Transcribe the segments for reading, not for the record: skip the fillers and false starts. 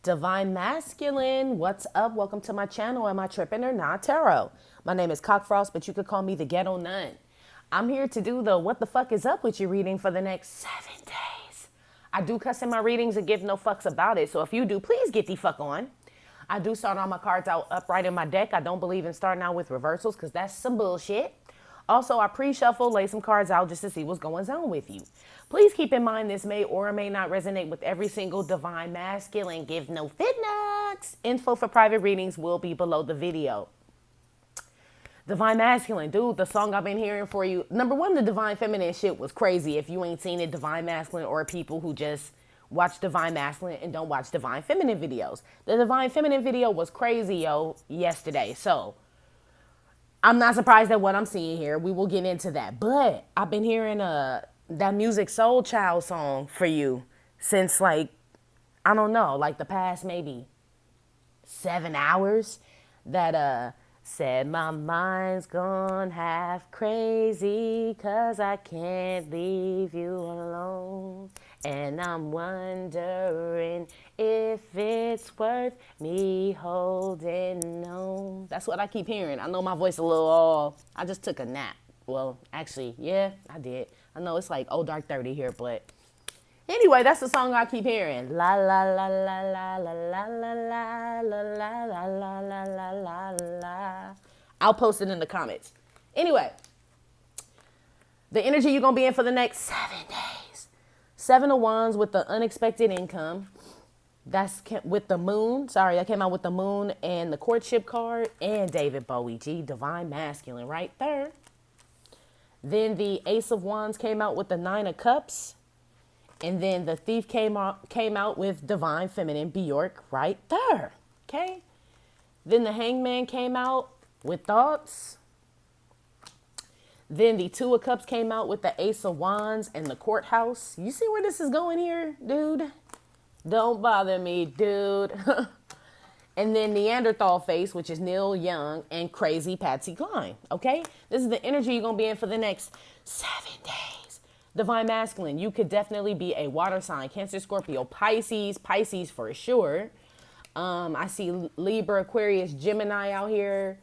Divine Masculine, what's up? Welcome to my channel. Am I tripping or not? Tarot. My name is Cockfrost, but you could call me the Ghetto Nun. I'm here to do the what the fuck is up with you reading for the next 7 days. I do cuss in my readings and give no fucks about it, so if you do, please get the fuck on. I do start all my cards out upright in my deck. I don't believe in starting out with reversals because that's some bullshit. Also, I pre-shuffle, lay some cards out just to see what's going on with you. Please keep in mind this may or may not resonate with every single Divine Masculine. Give no fit nuts. Info for private readings will be below the video. Divine Masculine, dude, the song I've been hearing for you. Number one, the Divine Feminine shit was crazy. If you ain't seen it, Divine Masculine or people who just watch Divine Masculine and don't watch Divine Feminine videos. The Divine Feminine video was crazy, yo, yesterday. So I'm not surprised at what I'm seeing here. We will get into that. But I've been hearing that Music Soul Child song for you since, like, I don't know, like the past maybe 7 hours. That said my mind's gone half crazy 'cause I can't leave you alone. And I'm wondering if it's worth me holding on. That's what I keep hearing. I know my voice a little off. I just took a nap. Well, actually, yeah, I did. I know it's like old dark 30 here, but anyway, that's the song I keep hearing. La la la la la la la la la la la la la la la la. I'll post it in the comments. Anyway, the energy you're gonna be in for the next 7 days. 7 of Wands with the unexpected income. That's with the moon. Sorry, I came out with the moon and the courtship card and David Bowie. G, Divine Masculine right there. Then the Ace of Wands came out with the 9 of Cups. And then the Thief came out with Divine Feminine, Bjork right there. Okay. Then the Hangman came out with Thoughts. Then the 2 of Cups came out with the Ace of Wands and the Courthouse. You see where this is going here, dude? Don't bother me, dude. And then Neanderthal Face, which is Neil Young, and Crazy Patsy Cline. Okay? This is the energy you're going to be in for the next 7 days. Divine Masculine, you could definitely be a water sign. Cancer, Scorpio, Pisces for sure. I see Libra, Aquarius, Gemini out here.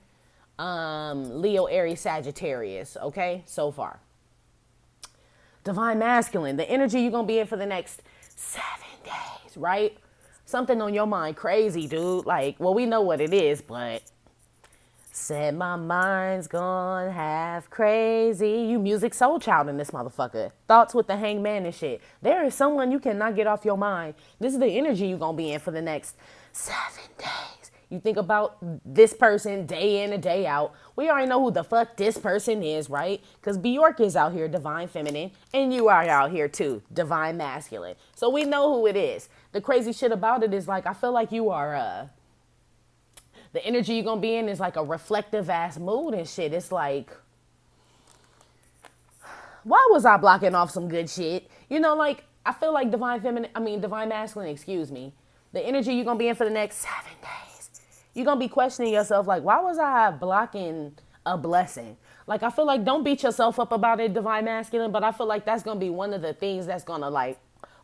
Leo, Aries, Sagittarius. Okay, so far. Divine Masculine, the energy you're going to be in for the next 7 days, right? Something on your mind crazy, dude. Like, well, we know what it is, but said my mind's gone half crazy. You Music Soul Child in this motherfucker. Thoughts with the Hangman and shit. There is someone you cannot get off your mind. This is the energy you're going to be in for the next 7 days. You think about this person day in and day out. We already know who the fuck this person is, right? Because Bjork is out here, Divine Feminine. And you are out here too, Divine Masculine. So we know who it is. The crazy shit about it is, like, I feel like you are, the energy you're going to be in is like a reflective ass mood and shit. It's like, why was I blocking off some good shit? You know, like, I feel like Divine Masculine, excuse me. The energy you're going to be in for the next 7 days. You're going to be questioning yourself, like, why was I blocking a blessing? Like, I feel like, don't beat yourself up about it, Divine Masculine, but I feel like that's going to be one of the things that's going to, like,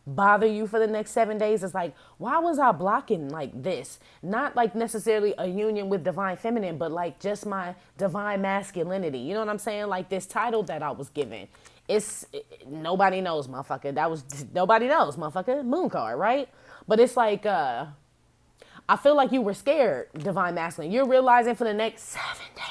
bother you for the next 7 days. It's like, why was I blocking like this? Not like necessarily a union with Divine Feminine, but like just my Divine Masculinity. You know what I'm saying? Like this title that I was given. Nobody knows, motherfucker. Nobody knows, motherfucker. Moon card, right? But it's like, I feel like you were scared, Divine Masculine. You're realizing for the next 7 days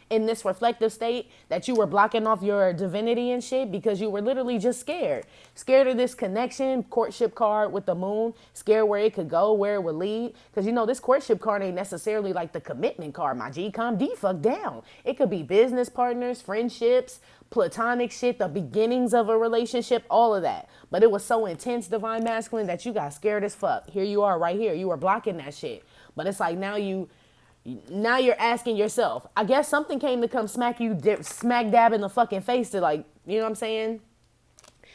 in this reflective state that you were blocking off your divinity and shit because you were literally just scared. Scared of this connection, courtship card with the moon. Scared where it could go, where it would lead. Because, you know, this courtship card ain't necessarily like the commitment card, my G. Calm D fuck down. It could be business partners, friendships, platonic shit, the beginnings of a relationship, all of that. But it was so intense, Divine Masculine, that you got scared as fuck. Here you are right here. You were blocking that shit. But it's like now you're asking yourself, I guess something came to come smack dab in the fucking face to, like, you know what I'm saying?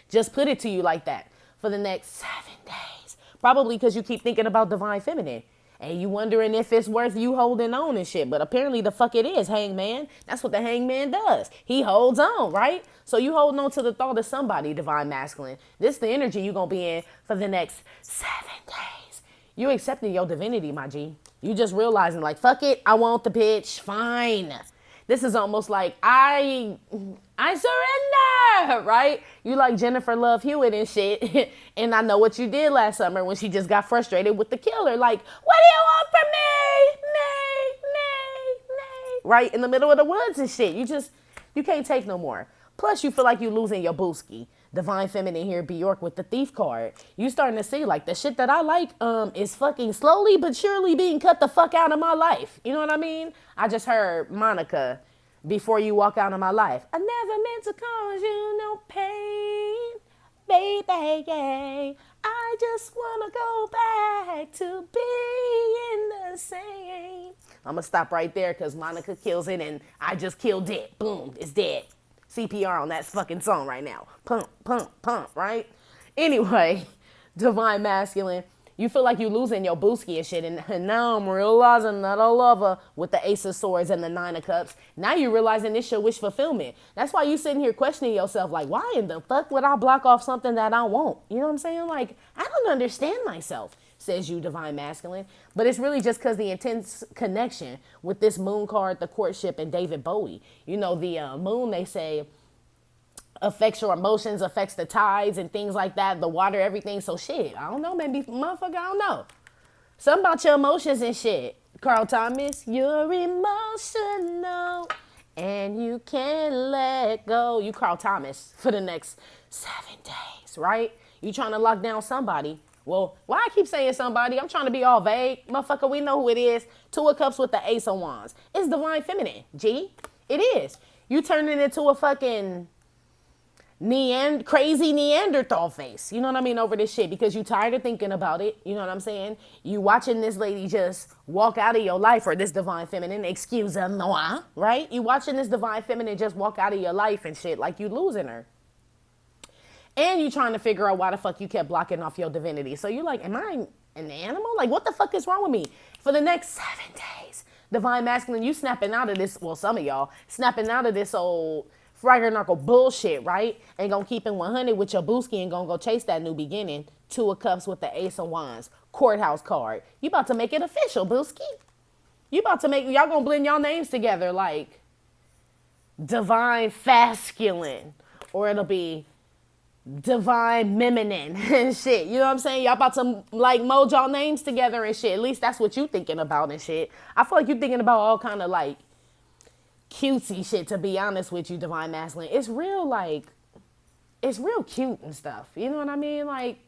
Just put it to you like that for the next 7 days. Probably because you keep thinking about Divine Feminine. And you wondering if it's worth you holding on and shit. But apparently the fuck it is, Hangman. That's what the Hangman does. He holds on, right? So you holding on to the thought of somebody, Divine Masculine. This is the energy you're going to be in for the next 7 days. You accepting your divinity, my G. You just realizing like, fuck it, I want the bitch, fine. This is almost like I surrender, right? You like Jennifer Love Hewitt and shit. And I know what you did last summer when she just got frustrated with the killer. Like, what do you want from me? Me. Right? In the middle of the woods and shit. You can't take no more. Plus, you feel like you losing your booski. Divine Feminine here, Bjork with the Thief card. You starting to see like the shit that I like is fucking slowly but surely being cut the fuck out of my life. You know what I mean? I just heard Monica, before you walk out of my life. I never meant to cause you no pain, baby, yeah. I just wanna go back to being the same. I'm gonna stop right there because Monica kills it and I just killed it. Boom, it's dead. CPR on that fucking song right now. Pump, pump, pump, right? Anyway, Divine Masculine, you feel like you losing your booski and shit, and now I'm realizing that I love her with the Ace of Swords and the Nine of Cups. Now you're realizing this your wish fulfillment. That's why you sitting here questioning yourself, like, why in the fuck would I block off something that I want? You know what I'm saying? Like, I don't understand myself, says you, Divine Masculine. But it's really just because the intense connection with this moon card, the courtship, and David Bowie. You know, the moon, they say, affects your emotions, affects the tides and things like that, the water, everything. So shit, I don't know, maybe motherfucker, I don't know. Something about your emotions and shit. Carl Thomas, you're emotional and you can't let go. You Carl Thomas for the next 7 days, right? You trying to lock down somebody. Well, why I keep saying somebody? I'm trying to be all vague. Motherfucker, we know who it is. 2 of Cups with the Ace of Wands. It's Divine Feminine, G. It is. You turning it into a fucking crazy Neanderthal face. You know what I mean? Over this shit because you tired of thinking about it. You know what I'm saying? You watching this lady just walk out of your life, or this Divine Feminine, excuse-moi, right? You watching this Divine Feminine just walk out of your life and shit like you losing her. And you trying to figure out why the fuck you kept blocking off your divinity. So you're like, am I an animal? Like, what the fuck is wrong with me? For the next 7 days, Divine Masculine, you snapping out of this, well, some of y'all, snapping out of this old fragger knuckle bullshit, right? And gonna keep it 100 with your booski and gonna go chase that new beginning. 2 of Cups with the Ace of Wands. Courthouse card. You about to make it official, booski. You about to make, y'all gonna blend y'all names together like Divine Fasculin. Or it'll be Divine Feminine and shit. You know what I'm saying? Y'all about to like mold y'all names together and shit. At least that's what you thinking about and shit. I feel like you thinking about all kind of like cutesy shit, to be honest with you, Divine Masculine. It's real, like, it's real cute and stuff. You know what I mean? Like,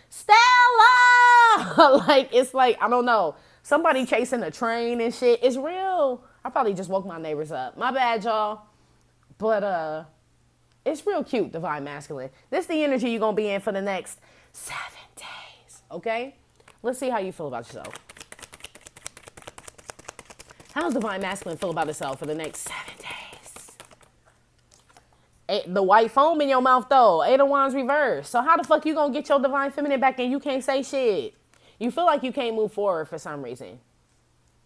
Stella! Like, it's like, I don't know, somebody chasing a train and shit. It's real. I probably just woke my neighbors up. My bad, y'all. But, it's real cute, Divine Masculine. This the energy you're going to be in for the next 7 days, okay? Let's see how you feel about yourself. How does Divine Masculine feel about itself for the next 7 days? The white foam in your mouth, though. 8 of Wands reverse. So how the fuck you gonna get your Divine Feminine back and you can't say shit? You feel like you can't move forward for some reason.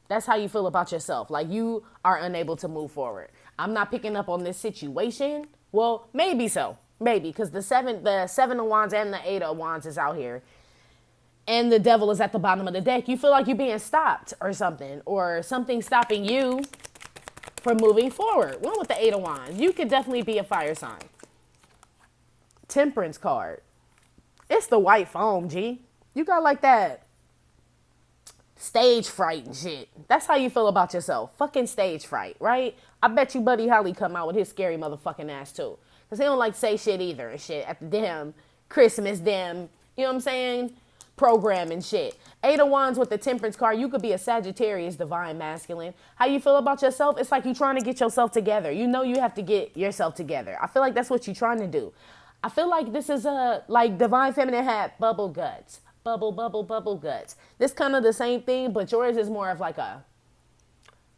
That's how you feel about yourself. Like you are unable to move forward. I'm not picking up on this situation. Well, maybe so. Maybe. Because the seven of Wands and the 8 of Wands is out here. And the devil is at the bottom of the deck. You feel like you're being stopped or something stopping you from moving forward. One with the 8 of Wands. You could definitely be a fire sign. Temperance card. It's the white foam, G. You got like that stage fright and shit. That's how you feel about yourself. Fucking stage fright, right? I bet you Buddy Holly come out with his scary motherfucking ass too. Because he don't like to say shit either and shit at the damn Christmas damn, you know what I'm saying? Program and shit. 8 of Wands with the Temperance card. You could be a Sagittarius, Divine Masculine. How you feel about yourself? It's like you're trying to get yourself together. You know you have to get yourself together. I feel like that's what you're trying to do. I feel like this is like Divine Feminine had bubble guts. Bubble guts. This kind of the same thing, but yours is more of like a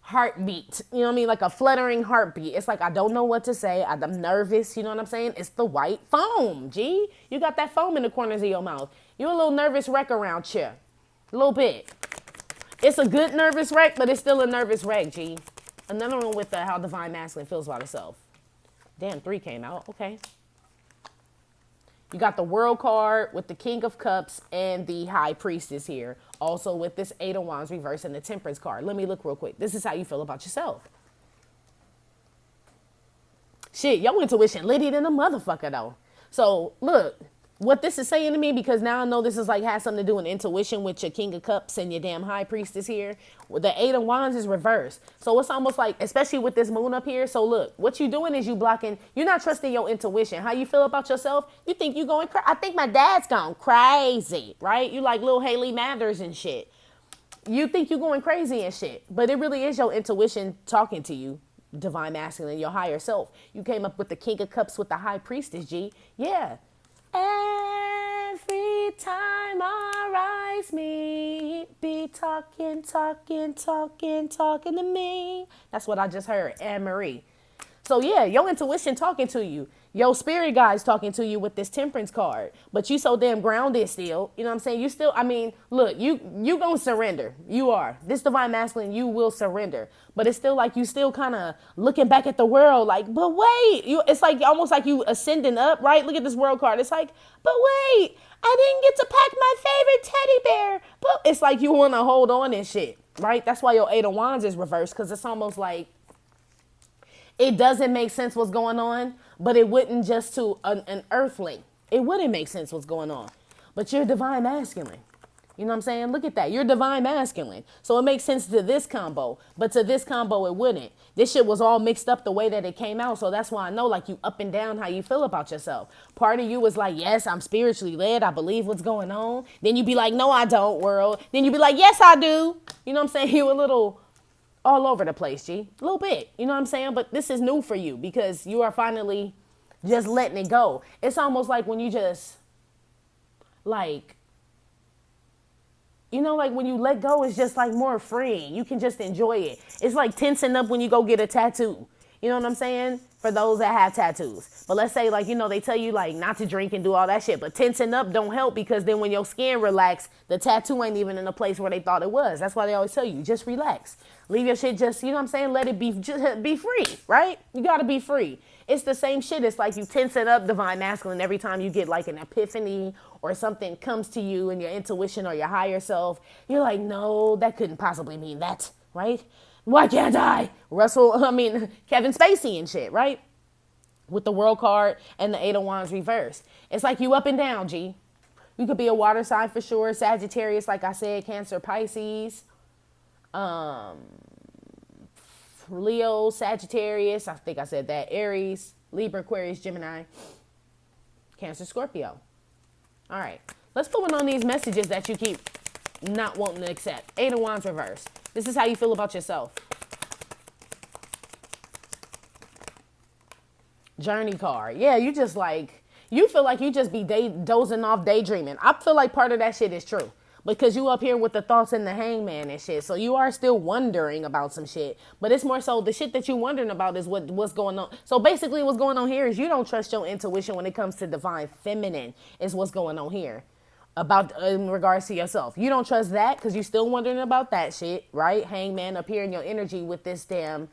heartbeat. You know what I mean? Like a fluttering heartbeat. It's like, I don't know what to say. I'm nervous. You know what I'm saying? It's the white foam, G. You got that foam in the corners of your mouth. You're a little nervous wreck around here. A little bit. It's a good nervous wreck, but it's still a nervous wreck, G. Another one with how Divine Masculine feels about itself. Damn, 3 came out. Okay. You got the World card with the King of Cups and the High Priestess here. Also with this Eight of Wands reverse and the Temperance card. Let me look real quick. This is how you feel about yourself. Shit, your intuition litty than a motherfucker though. So look, what this is saying to me, because now I know this is like has something to do with intuition with your King of Cups and your damn High Priestess here. The Eight of Wands is reversed. So it's almost like, especially with this moon up here. So look, what you doing is you blocking, you're not trusting your intuition. How you feel about yourself? You think you going crazy. I think my dad's gone crazy, right? You like little Haley Mathers and shit. You think you're going crazy and shit, but it really is your intuition talking to you. Divine masculine, your higher self. You came up with the King of Cups with the High Priestess, G. Yeah. Every time our eyes meet, be talking to me. That's what I just heard, Anne Marie. So yeah, your intuition talking to you. Your spirit guide's talking to you with this Temperance card. But you so damn grounded still. You know what I'm saying? You still, I mean, look, you gonna surrender. You are. This divine masculine, you will surrender. But it's still like you still kind of looking back at the world like, but wait. It's like almost like you ascending up, right? Look at this World card. It's like, but wait, I didn't get to pack my favorite teddy bear. But it's like you want to hold on and shit, right? That's why your Eight of Wands is reversed, because it's almost like, it doesn't make sense what's going on, but it wouldn't just to an earthling. It wouldn't make sense what's going on. But you're divine masculine. You know what I'm saying? Look at that. You're divine masculine. So it makes sense to this combo, but to this combo, it wouldn't. This shit was all mixed up the way that it came out. So that's why I know like you up and down how you feel about yourself. Part of you was like, yes, I'm spiritually led. I believe what's going on. Then you be like, no, I don't, world. Then you be like, yes, I do. You know what I'm saying? You a little all over the place, G. A little bit. You know what I'm saying? But this is new for you because you are finally just letting it go. It's almost like when you just, like, you know, like when you let go, it's just like more freeing. You can just enjoy it. It's like tensing up when you go get a tattoo. You know what I'm saying? For those that have tattoos. But let's say like, you know, they tell you like not to drink and do all that shit. But tensing up don't help because then when your skin relax, the tattoo ain't even in the place where they thought it was. That's why they always tell you, just relax. Leave your shit just, you know what I'm saying? Let it be, just be free, right? You got to be free. It's the same shit. It's like you tense it up, divine masculine, every time you get like an epiphany or something comes to you in your intuition or your higher self. You're like, no, that couldn't possibly mean that, right? Why can't I? Kevin Spacey and shit, right? With the World card and the Eight of Wands reversed. It's like you up and down, G. You could be a water sign for sure. Sagittarius, like I said, Cancer, Pisces. Leo, Sagittarius, I think I said that. Aries, Libra, Aquarius, Gemini, Cancer, Scorpio. All right. Let's put one on these messages that you keep not wanting to accept. Eight of Wands reverse. This is how you feel about yourself. Journey card. Yeah, you just like, you feel like you just be dozing off, daydreaming. I feel like part of that shit is true. Because you up here with the thoughts and the hangman and shit. So you are still wondering about some shit. But it's more so the shit that you're wondering about is what's going on. So basically what's going on here is you don't trust your intuition when it comes to divine feminine is what's going on here. About in regards to yourself. You don't trust that because you're still wondering about that shit, right? Hangman up here in your energy with this damn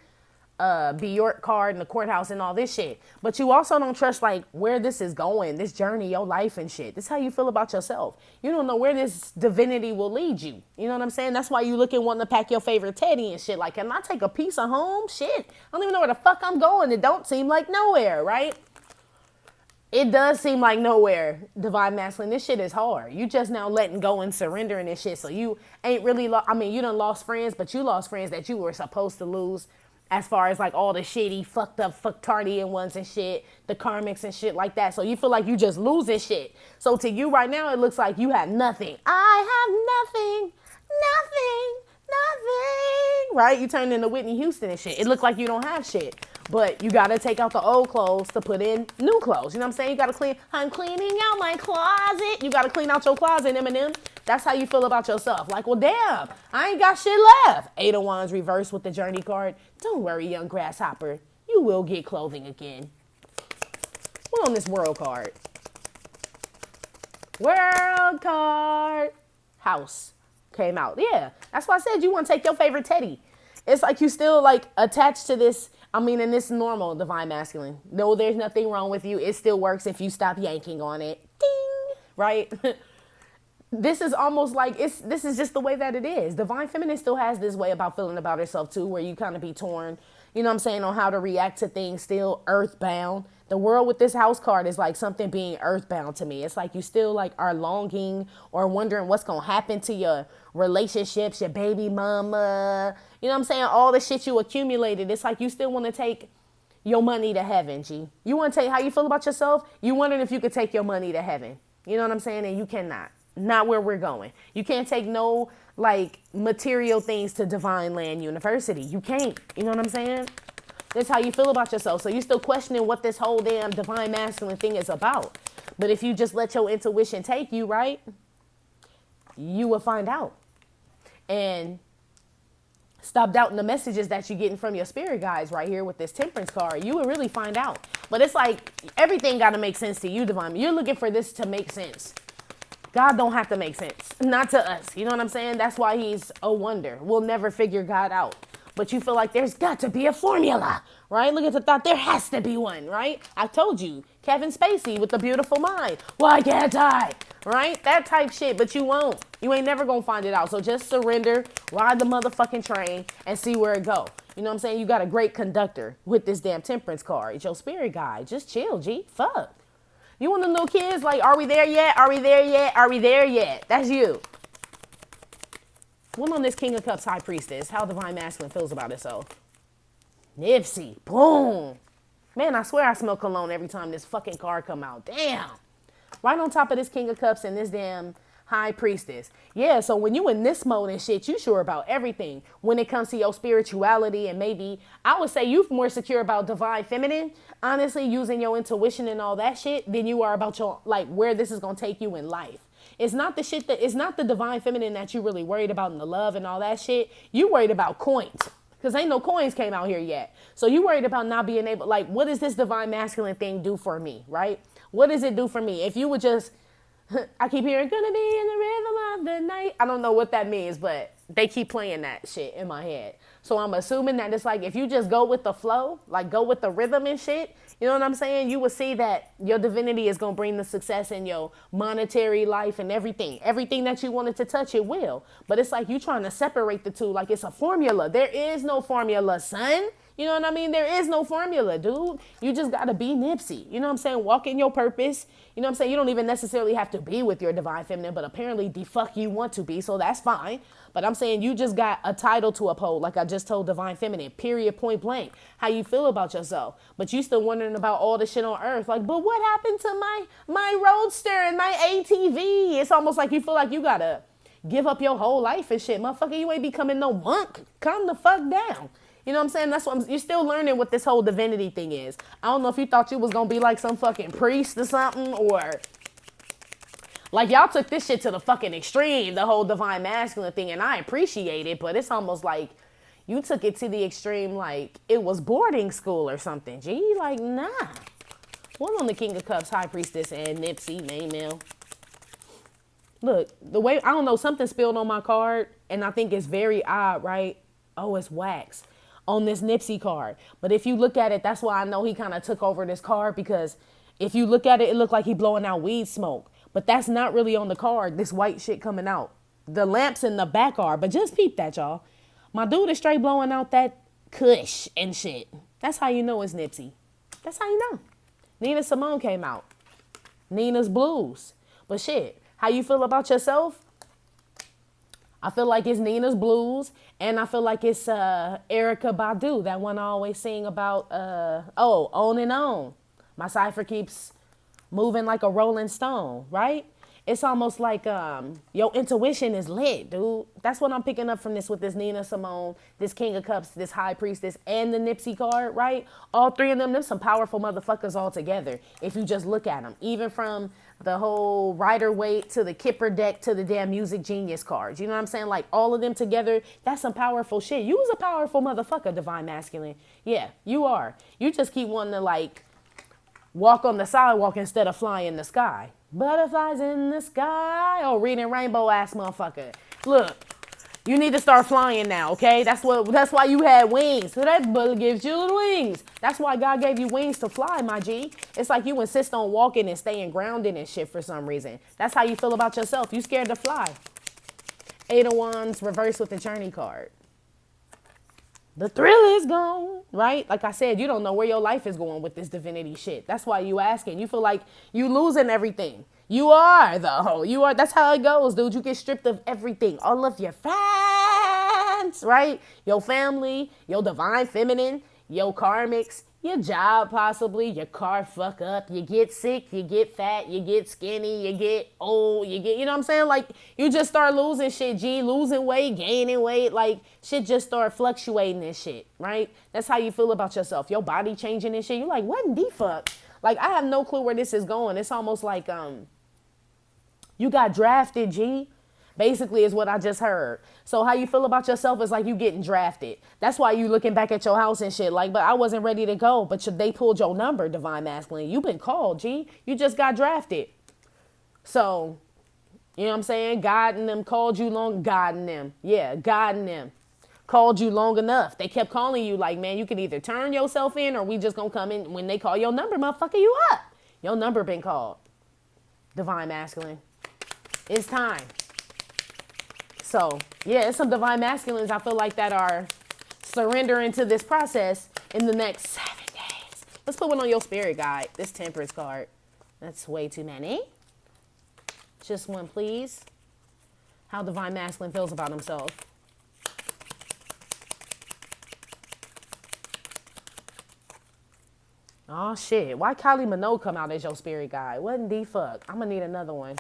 Bjork card and the courthouse and all this shit. But you also don't trust like where this is going, this journey, your life and shit. This is how you feel about yourself. You don't know where this divinity will lead you. You know what I'm saying? That's why you looking wanting to pack your favorite teddy and shit. Like, can I take a piece of home? Shit. I don't even know where the fuck I'm going. It don't seem like nowhere, right? It does seem like nowhere, divine masculine. This shit is hard. You just now letting go and surrendering this shit. So you ain't really, you done lost friends, but you lost friends that you were supposed to lose as far as like all the shitty, fucked up, fucktardian ones and shit, the karmics and shit like that. So you feel like you just losing shit. So to you right now, it looks like you have nothing. I have nothing, right? You turned into Whitney Houston and shit. It looked like you don't have shit. But you got to take out the old clothes to put in new clothes. You know what I'm saying? You got to clean. I'm cleaning out my closet. You got to clean out your closet, Eminem. That's how you feel about yourself. Like, well, damn, I ain't got shit left. Eight of Wands reversed with the journey card. Don't worry, young grasshopper. You will get clothing again. What on this world card? World card. House came out. Yeah, that's why I said you want to take your favorite teddy. It's like you still like attached to this. In this normal divine masculine. No, there's nothing wrong with you. It still works if you stop yanking on it. right? This is almost like this is just the way that it is. Divine feminine still has this way about feeling about herself too, where you kind of be torn, you know what I'm saying, on how to react to things, still earthbound. The world with this house card is like something being earthbound to me. It's like you still like are longing or wondering what's gonna happen to your relationships, your baby mama, you know what I'm saying, all the shit you accumulated. It's like you still want to take your money to heaven, G. You want to take how you feel about yourself. You wondering if you could take your money to heaven. You know what I'm saying? And you cannot. Not where we're going. You can't take no like material things to Divine Land University. You can't. You know what I'm saying? That's how you feel about yourself. So you still questioning what this whole damn divine masculine thing is about. But if you just let your intuition take you, right, you will find out. And stop doubting the messages that you're getting from your spirit guides right here with this Temperance card. You will really find out. But it's like everything got to make sense to you, Divine. You're looking for this to make sense. God don't have to make sense. Not to us. You know what I'm saying? That's why he's a wonder. We'll never figure God out. But you feel like there's got to be a formula, right? Look at the thought. There has to be one, right? I told you. Kevin Spacey with the beautiful mind. Why can't I? Right? That type shit. But you won't. You ain't never going to find it out. So just surrender, ride the motherfucking train, and see where it go. You know what I'm saying? You got a great conductor with this damn Temperance card. It's your spirit guide. Just chill, G. Fuck. You want them little kids like, are we there yet? Are we there yet? Are we there yet? That's you. One on this King of Cups High Priestess. How Divine Masculine feels about itself. Nipsey. Boom. Man, I swear I smell cologne every time this fucking card come out. Damn. Right on top of this King of Cups and this damn High Priestess. Yeah, so when you in this mode and shit, you sure about everything. When it comes to your spirituality and maybe, I would say you more secure about Divine Feminine, honestly, using your intuition and all that shit, than you are about your, like, where this is going to take you in life. It's not the shit that, it's not the Divine Feminine that you really worried about in the love and all that shit. You worried about coins. Because ain't no coins came out here yet. So you worried about not being able, like, what does this Divine Masculine thing do for me, right? What does it do for me? If you would just, I keep hearing, gonna be in the rhythm of the night. I don't know what that means, but they keep playing that shit in my head. So I'm assuming that it's like, if you just go with the flow, like go with the rhythm and shit, you know what I'm saying? You will see that your divinity is going to bring the success in your monetary life and everything. Everything that you wanted to touch, it will. But it's like you trying to separate the two like it's a formula. There is no formula, son. You know what I mean? There is no formula, dude. You just got to be Nipsey. You know what I'm saying? Walk in your purpose. You know what I'm saying? You don't even necessarily have to be with your Divine Feminine, but apparently the fuck you want to be, so that's fine. But I'm saying you just got a title to uphold, like I just told Divine Feminine, period, point blank. How you feel about yourself. But you still wondering about all the shit on earth. Like, but what happened to my Roadster and my ATV? It's almost like you feel like you got to give up your whole life and shit. Motherfucker, you ain't becoming no monk. Calm the fuck down. You know what I'm saying? That's what you're still learning what this whole divinity thing is. I don't know if you thought you was going to be like some fucking priest or something, or like y'all took this shit to the fucking extreme, the whole Divine Masculine thing, and I appreciate it, but it's almost like you took it to the extreme like it was boarding school or something. Gee, like, nah. One on the King of Cups, High Priestess, and Nipsey, main male. Look, the way, I don't know, something spilled on my card, and I think it's very odd, right? Oh, it's wax on this Nipsey card. But if you look at it, that's why I know he kind of took over this card, because if you look at it, it looked like he blowing out weed smoke. But that's not really on the card, this white shit coming out. The lamps in the back are, but just peep that, y'all. My dude is straight blowing out that kush and shit. That's how you know it's Nipsey. That's how you know. Nina Simone came out. Nina's Blues. But shit, how you feel about yourself? I feel like it's Nina's Blues, and I feel like it's Erykah Badu, that one I always sing about, On and On. My cipher keeps moving like a rolling stone, right? It's almost like your intuition is lit, dude. That's what I'm picking up from this with this Nina Simone, this King of Cups, this High Priestess, and the Nipsey card, right? All three of them, there's some powerful motherfuckers all together if you just look at them. Even from the whole Rider Waite to the Kipper deck to the damn Music Genius cards. You know what I'm saying? Like all of them together, that's some powerful shit. You was a powerful motherfucker, Divine Masculine. Yeah, you are. You just keep wanting to like walk on the sidewalk instead of fly in the sky. Butterflies in the sky. Oh, reading rainbow ass motherfucker. Look, You need to start flying now, okay? That's why you had wings. So that bullet gives you the wings. That's why God gave you wings to fly, my G. It's like you insist on walking and staying grounded and shit for some reason. That's how you feel about yourself. You scared to fly. Eight of Wands reversed with the Journey card. The thrill is gone, right? Like I said, you don't know where your life is going with this divinity shit. That's why you asking. You feel like you losing everything. You are, though. You are. That's how it goes, dude. You get stripped of everything. All of your friends, right? Your family, your divine feminine, your karmics, your job possibly, your car fuck up. You get sick, you get fat, you get skinny, you get old, you know what I'm saying? Like, you just start losing shit, G. Losing weight, gaining weight. Like, shit just start fluctuating and shit, right? That's how you feel about yourself. Your body changing and shit. You're like, what in the fuck? Like, I have no clue where this is going. It's almost like, you got drafted, G. Basically is what I just heard. So how you feel about yourself is like you getting drafted. That's why you looking back at your house and shit like, but I wasn't ready to go. But they pulled your number, Divine Masculine. You've been called, G. You just got drafted. So, you know what I'm saying? God and them called you long. God and them. Yeah, God and them. Called you long enough. They kept calling you like, man, you can either turn yourself in or we just gonna come in. When they call your number, motherfucker, you up. Your number been called. Divine Masculine. It's time. So, yeah, it's some divine masculines I feel like that are surrendering to this process in the next 7 days. Let's put one on your spirit guide. This Temperance card. That's way too many. Just one, please. How divine masculine feels about himself. Oh, shit. Why Kylie Minogue come out as your spirit guide? What in the fuck? I'm going to need another one.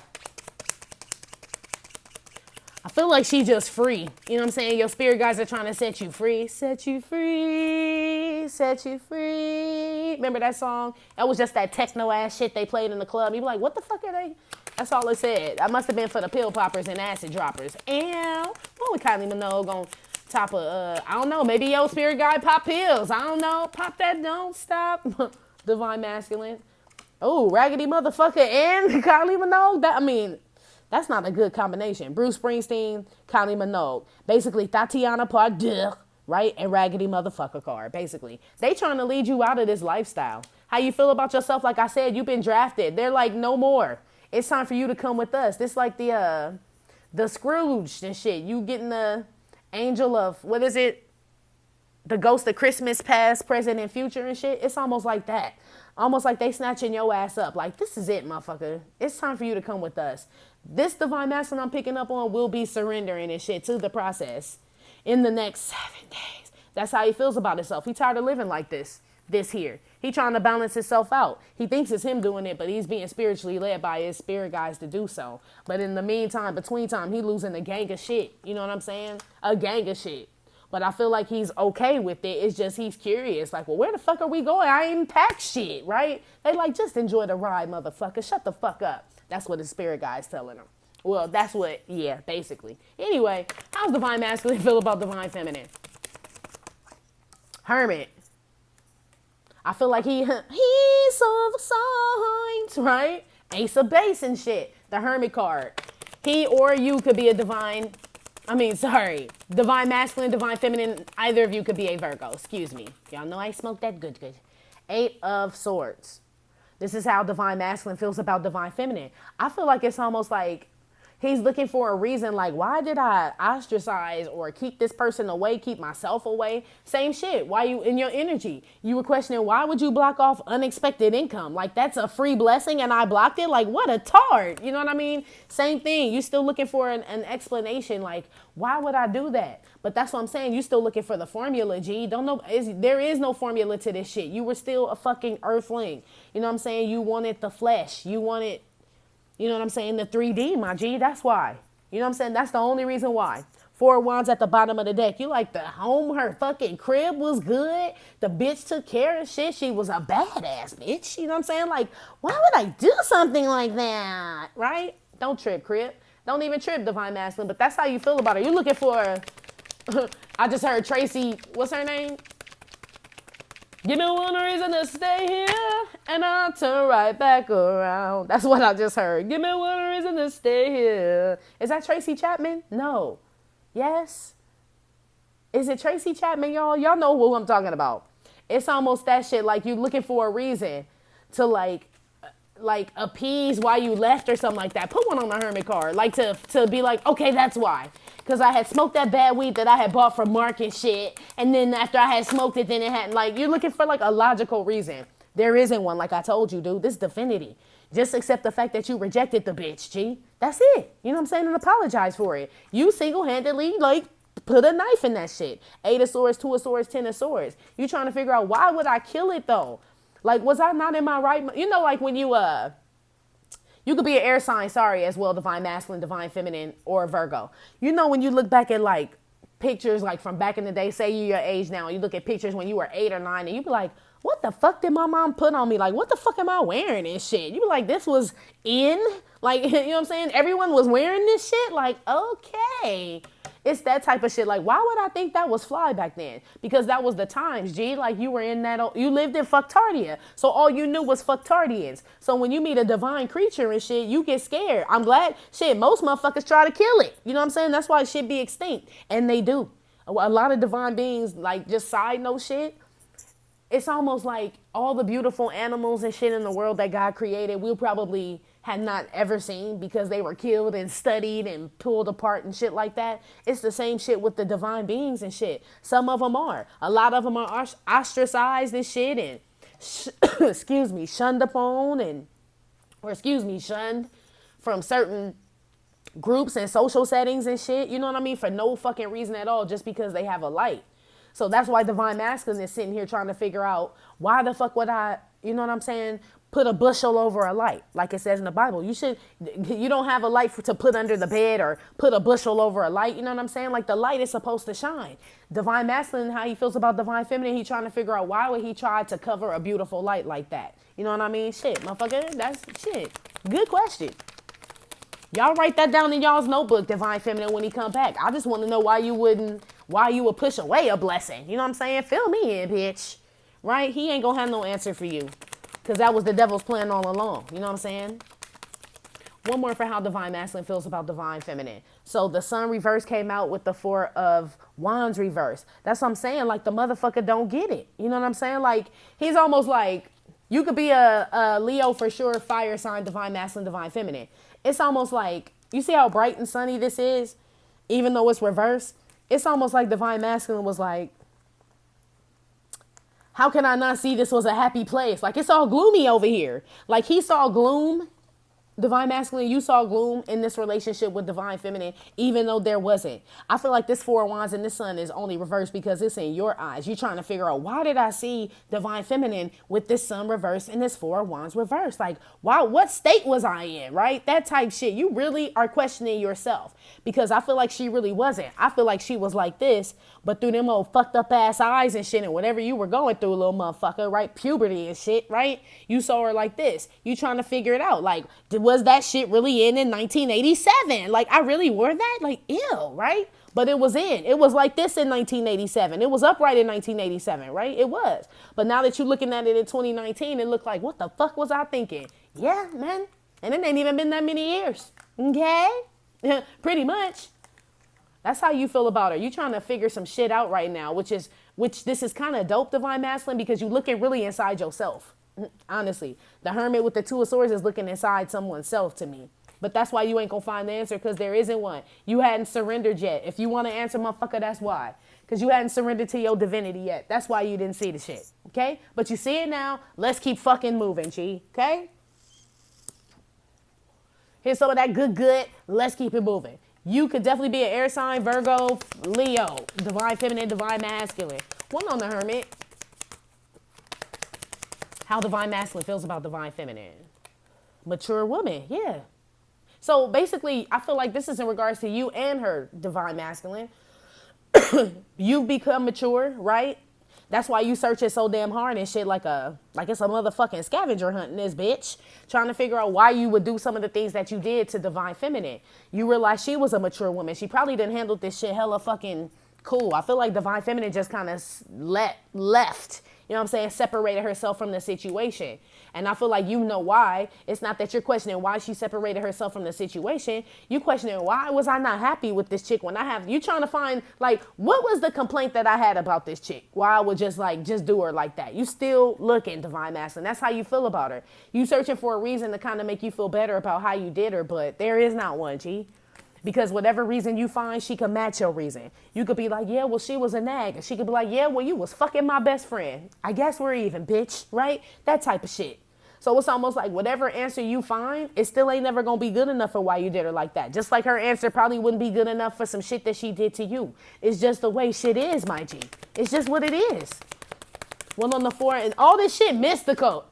I feel like she just free. You know what I'm saying? Your spirit guides are trying to set you free. Set you free. Set you free. Remember that song? That was just that techno ass shit they played in the club. You be like, what the fuck are they? That's all it said. That must have been for the pill poppers and acid droppers. And what would Kylie Minogue on top of, I don't know, maybe your spirit guide pop pills. I don't know. Pop that, don't stop. Divine masculine. Oh, raggedy motherfucker and Kylie Minogue. That's not a good combination. Bruce Springsteen, Kylie Minogue. Basically, Tatiana part 2, right? And raggedy motherfucker card, basically. They trying to lead you out of this lifestyle. How you feel about yourself? Like I said, you've been drafted. They're like, no more. It's time for you to come with us. This like the Scrooge and shit. You getting the angel of, what is it? The ghost of Christmas past, present, and future and shit. It's almost like that. Almost like they snatching your ass up. Like, this is it, motherfucker. It's time for you to come with us. This divine masculine I'm picking up on will be surrendering and shit to the process in the next 7 days. That's how he feels about himself. He tired of living like this here. He trying to balance himself out. He thinks it's him doing it, but he's being spiritually led by his spirit guides to do so. But in the meantime, between time, he losing a gang of shit. You know what I'm saying? A gang of shit. But I feel like he's okay with it. It's just he's curious. Like, well, where the fuck are we going? I ain't packed shit, right? They like, just enjoy the ride, motherfucker. Shut the fuck up. That's what his spirit guide's telling him. Well, that's what, yeah, basically. Anyway, how's divine masculine feel about divine feminine? Hermit. I feel like he saw the signs, right? Ace of base and shit. The Hermit card. He or you could be a divine masculine, divine feminine. Either of you could be a Virgo. Excuse me. Y'all know I smoked that good. 8 of Swords. This is how divine masculine feels about divine feminine. I feel like it's almost like he's looking for a reason, like, why did I ostracize or keep this person away, keep myself away? Same shit. Why you in your energy? You were questioning, why would you block off unexpected income? Like, that's a free blessing and I blocked it? Like, what a tard. You know what I mean? Same thing. You still looking for an explanation, like, why would I do that? But that's what I'm saying. You still looking for the formula, G. There is no formula to this shit. You were still a fucking earthling. You know what I'm saying? You wanted the flesh. You wanted, you know what I'm saying, the 3D, my G. That's why. You know what I'm saying? That's the only reason why. 4 of Wands at the bottom of the deck. You like the home, her fucking crib was good. The bitch took care of shit. She was a badass bitch. You know what I'm saying? Like, why would I do something like that? Right? Don't trip, crib. Don't even trip, divine masculine. But that's how you feel about it. You're looking for, I just heard Tracy, what's her name? Give me one reason to stay here, and I'll turn right back around. That's what I just heard. Give me one reason to stay here. Is that Tracy Chapman? No. Yes. Is it Tracy Chapman, y'all? Y'all know who I'm talking about. It's almost that shit, like you looking for a reason to like appease why you left or something like that. Put one on the hermit card. Like to be like, okay, that's why. Because I had smoked that bad weed that I had bought from Mark and shit. And then after I had smoked it, then it had, like, you're looking for like a logical reason. There isn't one, like I told you, dude. This is Definity. Just accept the fact that you rejected the bitch, G. That's it. You know what I'm saying? And apologize for it. You single-handedly, like, put a knife in that shit. 8 of swords, 2 of swords, 10 of swords. You trying to figure out, why would I kill it though? Like, was I not in my right? You know, like when you could be an air sign, sorry, as well, divine masculine, divine feminine, or Virgo. You know, when you look back at like pictures like from back in the day, say you're your age now, you look at pictures when you were 8 or 9 and you be like, what the fuck did my mom put on me? Like, what the fuck am I wearing and shit? You be like, this was in? Like, you know what I'm saying? Everyone was wearing this shit? Like, okay. It's that type of shit. Like, why would I think that was fly back then? Because that was the times, G. Like, you were in that, you lived in fucktardia. So all you knew was fucktardians. So when you meet a divine creature and shit, you get scared. I'm glad, shit, most motherfuckers try to kill it. You know what I'm saying? That's why it should be extinct. And they do. A lot of divine beings, like, just side note shit. It's almost like all the beautiful animals and shit in the world that God created, we'll probably had not ever seen because they were killed and studied and pulled apart and shit like that. It's the same shit with the divine beings and shit. Some of them are. A lot of them are ostracized and shit and, shunned upon shunned from certain groups and social settings and shit. You know what I mean? For no fucking reason at all, just because they have a light. So that's why divine masculine is sitting here trying to figure out, why the fuck would I, you know what I'm saying, put a bushel over a light, like it says in the Bible. You don't have a light to put under the bed or put a bushel over a light. You know what I'm saying? Like, the light is supposed to shine. Divine masculine, how he feels about divine feminine, he trying to figure out, why would he try to cover a beautiful light like that? You know what I mean? Shit, motherfucker, that's shit. Good question. Y'all write that down in y'all's notebook, divine feminine, when he come back. I just want to know why you would push away a blessing. You know what I'm saying? Fill me in, bitch. Right? He ain't gonna have no answer for you. Because that was the devil's plan all along. You know what I'm saying? One more for how divine masculine feels about divine feminine. So the sun reverse came out with the 4 of wands reverse. That's what I'm saying. Like, the motherfucker don't get it. You know what I'm saying? Like, he's almost like, you could be a Leo for sure, fire sign, divine masculine, divine feminine. It's almost like, you see how bright and sunny this is? Even though it's reversed? It's almost like divine masculine was like, how can I not see this was a happy place? Like, it's all gloomy over here. Like, he saw gloom. Divine masculine, you saw gloom in this relationship with divine feminine, even though there wasn't. I feel like this 4 of wands and this sun is only reversed because it's in your eyes. You're trying to figure out, why did I see divine feminine with this sun reversed and this 4 of wands reversed? Like, why? What state was I in, right? That type shit. You really are questioning yourself, because I feel like she really wasn't. I feel like she was like this, but through them old fucked up ass eyes and shit and whatever you were going through, little motherfucker, right? Puberty and shit, right? You saw her like this. You trying to figure it out. Like, was that shit really in 1987? Like, I really wore that? Like, ew, right? But it was in. It was like this in 1987. It was upright in 1987, right? It was. But now that you're looking at it in 2019, it looked like, what the fuck was I thinking? Yeah, man. And it ain't even been that many years. Okay? Pretty much. That's how you feel about her. You trying to figure some shit out right now, which this is kind of dope, divine masculine, because you looking really inside yourself. Honestly, the hermit with the 2 of swords is looking inside someone's self to me. But that's why you ain't gonna find the answer, because there isn't one. You hadn't surrendered yet. If you want to answer, motherfucker, that's why. Because you hadn't surrendered to your divinity yet. That's why you didn't see the shit. Okay? But you see it now. Let's keep fucking moving, G. Okay? Here's some of that good. Let's keep it moving. You could definitely be an air sign, Virgo, Leo, divine feminine, divine masculine. One on the hermit. How divine masculine feels about divine feminine. Mature woman, yeah. So basically, I feel like this is in regards to you and her, divine masculine. You've become mature, right? That's why you searching so damn hard and shit like it's a motherfucking scavenger hunting this bitch. Trying to figure out why you would do some of the things that you did to divine feminine. You realize she was a mature woman. She probably didn't handle this shit hella fucking cool. I feel like divine feminine just kind of left. You know what I'm saying? Separated herself from the situation. And I feel like you know why. It's not that you're questioning why she separated herself from the situation. You questioning why was I not happy with this chick when I have, you trying to find like, what was the complaint that I had about this chick? Why I would just do her like that. You still looking, Divine Masculine. That's how you feel about her. You searching for a reason to kind of make you feel better about how you did her, but there is not one, G. Because whatever reason you find, she could match your reason. You could be like, yeah, well, she was a nag. And she could be like, yeah, well, you was fucking my best friend. I guess we're even, bitch, right? That type of shit. So it's almost like whatever answer you find, it still ain't never going to be good enough for why you did her like that. Just like her answer probably wouldn't be good enough for some shit that she did to you. It's just the way shit is, my G. It's just what it is. One on the four, and all this shit mystical.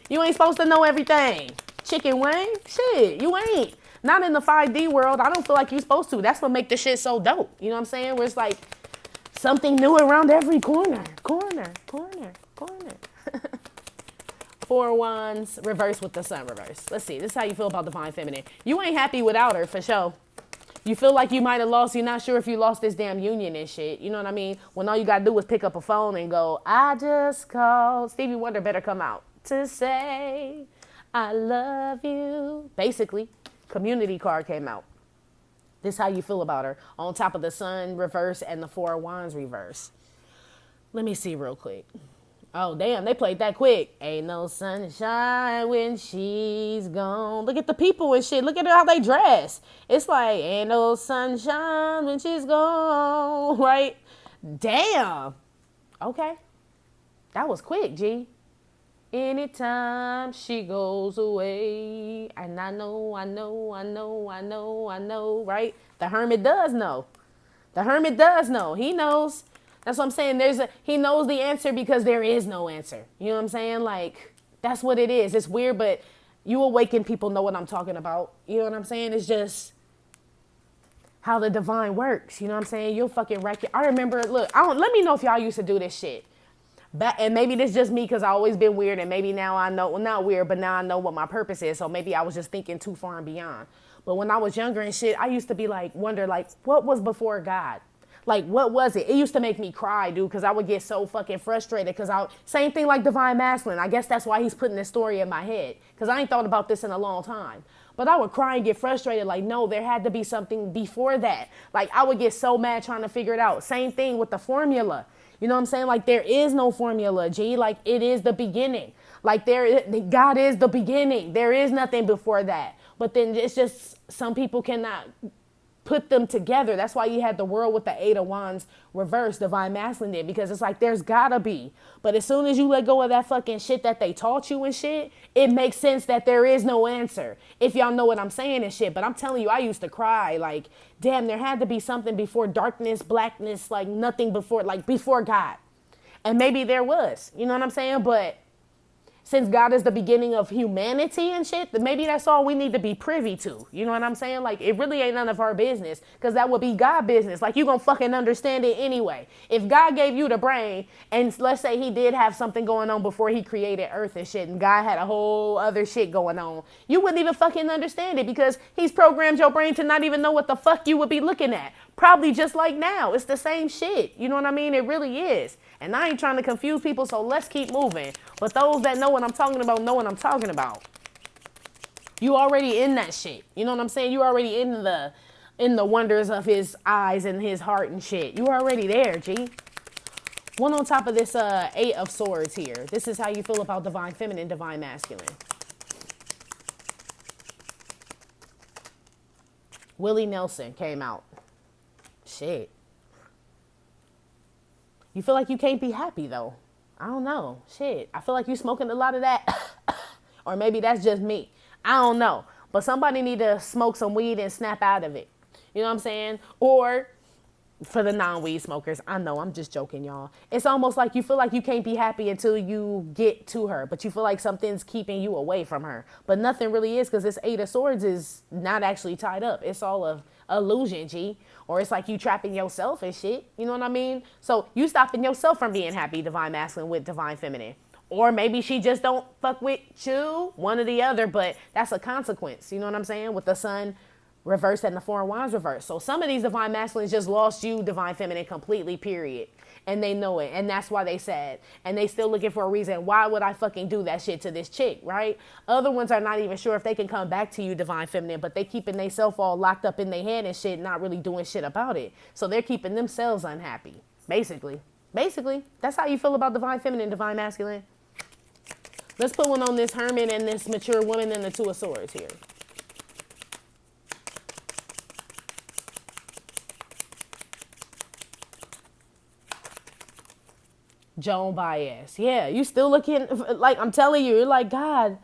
You ain't supposed to know everything. Chicken wing? Shit, you ain't. Not in the 5D world. I don't feel like you're supposed to. That's what make the shit so dope. You know what I'm saying? Where it's like something new around every corner. Corner. 4 wands, reverse with the sun reverse. Let's see. This is how you feel about Divine Feminine. You ain't happy without her, for sure. You feel like you might have lost. You're not sure if you lost this damn union and shit. You know what I mean? When all you got to do is pick up a phone and go, I just called. Stevie Wonder better come out to say I love you. Basically, Community card came out. This is how you feel about her. On top of the sun reverse and the 4 wands reverse. Let me see real quick. Oh, damn, they played that quick. Ain't no sunshine when she's gone. Look at the people and shit. Look at how they dress. It's like, ain't no sunshine when she's gone, right? Damn. Okay. That was quick, G. Anytime she goes away, and I know, right? The hermit does know. The hermit does know. He knows. That's what I'm saying. He knows the answer because there is no answer. You know what I'm saying? Like, that's what it is. It's weird, but you awaken people know what I'm talking about. You know what I'm saying? It's just how the divine works. You know what I'm saying? You'll fucking wreck it. I remember, look, let me know if y'all used to do this shit. And maybe this just me because I always been weird, and maybe now I know, well, not weird, but now I know what my purpose is. So maybe I was just thinking too far and beyond. But when I was younger and shit, I used to be like, wonder like, what was before God? Like, what was it? It used to make me cry, dude, because I would get so fucking frustrated because same thing like Divine Masculine. I guess that's why he's putting this story in my head because I ain't thought about this in a long time. But I would cry and get frustrated like, no, there had to be something before that. Like, I would get so mad trying to figure it out. Same thing with the formula. You know what I'm saying? Like, there is no formula, G. Like, it is the beginning. Like, God is the beginning. There is nothing before that. But then it's just some people cannot put them together. That's why you had the world with the 8 of Wands reverse, Divine Masculine did, because it's like there's gotta be. But as soon as you let go of that fucking shit that they taught you and shit, it makes sense that there is no answer. If y'all know what I'm saying and shit. But I'm telling you, I used to cry like, damn, there had to be something before darkness, blackness, like nothing before, like before God. And maybe there was, you know what I'm saying? But since God is the beginning of humanity and shit, then maybe that's all we need to be privy to. You know what I'm saying? Like, it really ain't none of our business because that would be God business. Like, you gonna fucking understand it anyway. If God gave you the brain and let's say he did have something going on before he created earth and shit and God had a whole other shit going on, you wouldn't even fucking understand it because he's programmed your brain to not even know what the fuck you would be looking at. Probably just like now. It's the same shit. You know what I mean? It really is. And I ain't trying to confuse people, so let's keep moving. But those that know what I'm talking about know what I'm talking about. You already in that shit. You know what I'm saying? You already in the wonders of his eyes and his heart and shit. You already there, G. One on top of this 8 of Swords here. This is how you feel about Divine Feminine, Divine Masculine. Willie Nelson came out. Shit. You feel like you can't be happy, though. I don't know. Shit. I feel like you smoking a lot of that. Or maybe that's just me. I don't know. But somebody need to smoke some weed and snap out of it. You know what I'm saying? Or for the non-weed smokers, I know, I'm just joking, y'all. It's almost like you feel like you can't be happy until you get to her. But you feel like something's keeping you away from her. But nothing really is because this 8 of Swords is not actually tied up. It's all a illusion, G. Or it's like you trapping yourself and shit. You know what I mean? So you stopping yourself from being happy, Divine Masculine with Divine Feminine. Or maybe she just don't fuck with you, one or the other, but that's a consequence. You know what I'm saying? With the sun reverse and the Four of Wands reverse. So some of these divine masculines just lost you, divine feminine, completely, period. And they know it. And that's why they sad. And they still looking for a reason. Why would I fucking do that shit to this chick, right? Other ones are not even sure if they can come back to you, divine feminine, but they keeping themselves all locked up in their head and shit, not really doing shit about it. So they're keeping themselves unhappy, basically. Basically, that's how you feel about divine feminine, divine masculine. Let's put one on this hermit and this mature woman and the Two of Swords here. Joan Baez. Yeah, you still looking, like I'm telling you, you're like, God,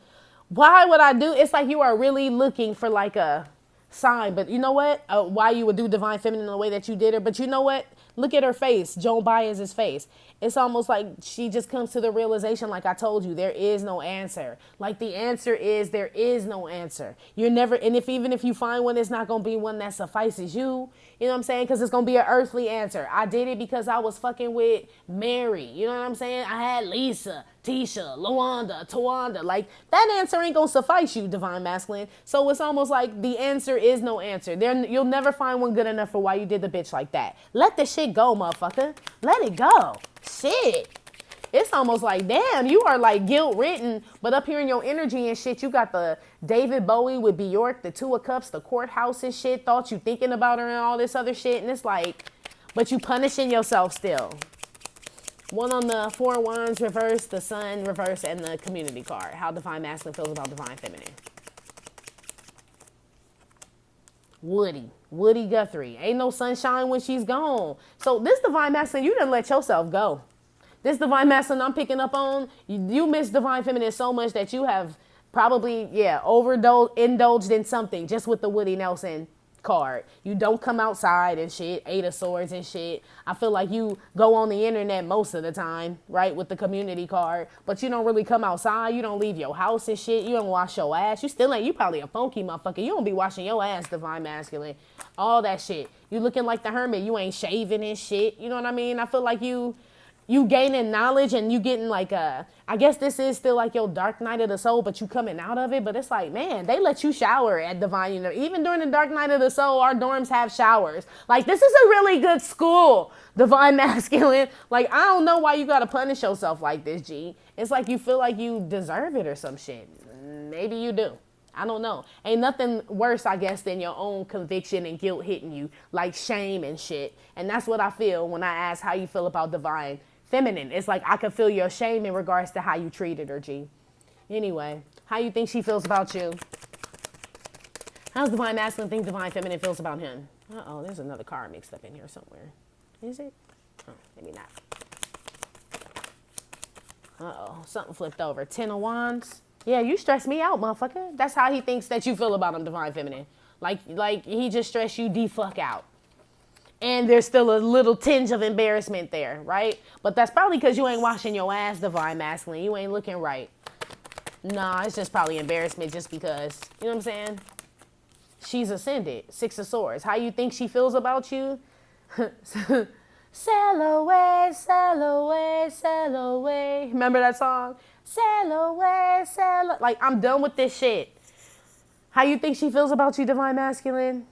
why would I do? It's like you are really looking for like a sign. But you know what? Why you would do divine feminine in the way that you did her. But you know what? Look at her face, Joan Baez's face. It's almost like she just comes to the realization, like I told you, there is no answer. Like the answer is there is no answer. You're never, and even if you find one, it's not going to be one that suffices you. You know what I'm saying? Because it's going to be an earthly answer. I did it because I was fucking with Mary. You know what I'm saying? I had Lisa, Tisha, Luanda, Tawanda. Like that answer ain't going to suffice you, divine masculine. So it's almost like the answer is no answer. You'll never find one good enough for why you did the bitch like that. Let the shit go, motherfucker. Let it go. Shit. It's almost like, damn, you are like guilt-ridden, but up here in your energy and shit, you got the David Bowie with Bjork, the Two of Cups, the courthouse and shit, thought you thinking about her and all this other shit, and it's like, but you punishing yourself still. One on the Four of Wands reverse, the Sun reverse, and the Community card. How divine masculine feels about divine feminine. Woody Guthrie. Ain't no sunshine when she's gone. So this divine masculine, you didn't let yourself go. This divine masculine I'm picking up on, you miss divine feminine so much that you have probably, indulged in something just with the Woody Nelson card. You don't come outside and shit, Eight of Swords and shit. I feel like you go on the internet most of the time, right, with the Community card, but you don't really come outside. You don't leave your house and shit. You don't wash your ass. You probably a funky motherfucker. You don't be washing your ass, divine masculine. All that shit. You looking like the hermit. You ain't shaving and shit. You know what I mean? I feel like you gaining knowledge and you getting like I guess this is still like your dark night of the soul, but you coming out of it. But it's like, man, they let you shower at Divine, even during the dark night of the soul, our dorms have showers. Like, this is a really good school, divine masculine. Like, I don't know why you got to punish yourself like this, G. It's like you feel like you deserve it or some shit. Maybe you do. I don't know. Ain't nothing worse, I guess, than your own conviction and guilt hitting you, like shame and shit. And that's what I feel when I ask how you feel about divine feminine. It's like I can feel your shame in regards to how you treated her, G. Anyway, how you think she feels about you? How's divine masculine think divine feminine feels about him? Uh-oh, there's another card mixed up in here somewhere. Is it? Oh, maybe not. Uh-oh, something flipped over. Ten of Wands. Yeah, you stress me out, motherfucker. That's how he thinks that you feel about him, divine feminine. Like he just stressed you the fuck out. And there's still a little tinge of embarrassment there, right? But that's probably because you ain't washing your ass, divine masculine. You ain't looking right. Nah, it's just probably embarrassment just because, you know what I'm saying? She's ascended. Six of Swords. How you think she feels about you? Sail away, sail away, sail away. Remember that song? Sail away, sail away. Like, I'm done with this shit. How you think she feels about you, divine masculine?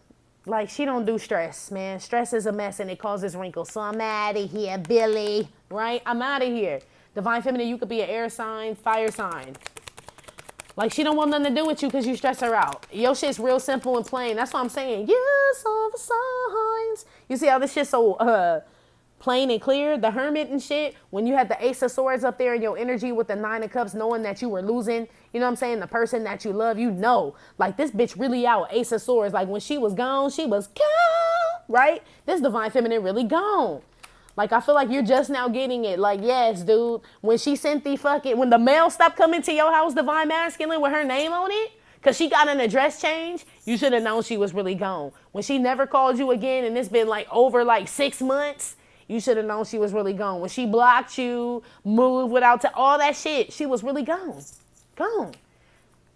Like, she don't do stress, man. Stress is a mess and it causes wrinkles. So I'm out of here, Billy. Right? I'm out of here. Divine feminine, you could be an air sign, fire sign. Like, she don't want nothing to do with you because you stress her out. Your shit's real simple and plain. That's what I'm saying. Yes, all the signs. You see how this shit's so plain and clear? The Hermit and shit. When you had the Ace of Swords up there in your energy with the Nine of Cups, knowing that you were losing, you know what I'm saying? The person that you love, you know. Like, this bitch really out. Ace of Swords. Like, when she was gone, she was gone. Right? This divine feminine really gone. Like, I feel like you're just now getting it. Like, yes, dude. When she sent when the mail stopped coming to your house, divine masculine, with her name on it, because she got an address change, you should have known she was really gone. When she never called you again, and it's been like over like 6 months, you should have known she was really gone. When she blocked you, moved without all that shit, she was really gone. Gone.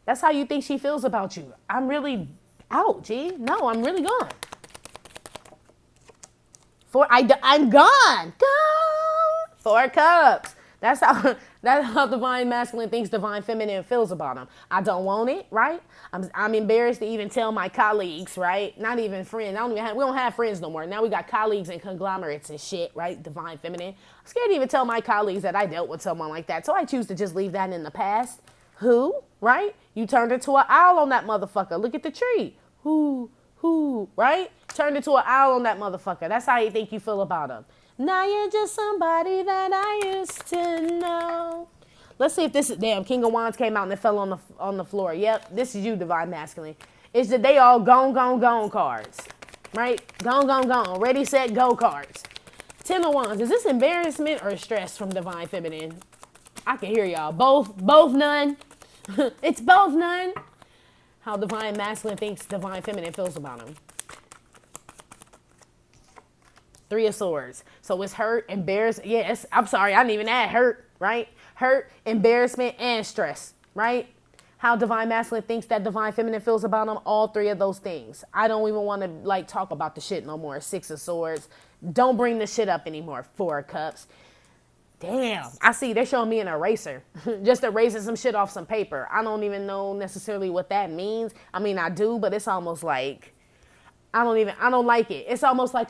That's how you think she feels about you. I'm really out, G. No, I'm really gone. I'm gone. Gone. Four Cups. That's how divine masculine thinks divine feminine feels about them. I don't want it, right? I'm embarrassed to even tell my colleagues, right? Not even friends. We don't have friends no more. Now we got colleagues and conglomerates and shit, right? Divine feminine. I'm scared to even tell my colleagues that I dealt with someone like that. So I choose to just leave that in the past. Who, right? You turned into an owl on that motherfucker. Look at the tree. Who, right? Turned into an owl on that motherfucker. That's how you think you feel about him. Now you're just somebody that I used to know. Let's see if this is, damn, King of Wands came out and it fell on the floor. Yep, this is you, divine masculine. It's that they all gone cards, right? Gone. Ready, set, go cards. 10 of Wands. Is this embarrassment or stress from divine feminine? I can hear y'all. Both none. It's both none. How divine masculine thinks divine feminine feels about him. 3 of Swords. So it's hurt, embarrassment. Yes, I'm sorry. I didn't even add hurt, right? Hurt, embarrassment, and stress, right? How divine masculine thinks that divine feminine feels about them. All 3 of those things. I don't even want to like talk about the shit no more. 6 of Swords. Don't bring the shit up anymore. 4 of Cups. Damn. I see they're showing me an eraser. Just erasing some shit off some paper. I don't even know necessarily what that means. I mean, I do, but it's almost like, I don't like it. It's almost like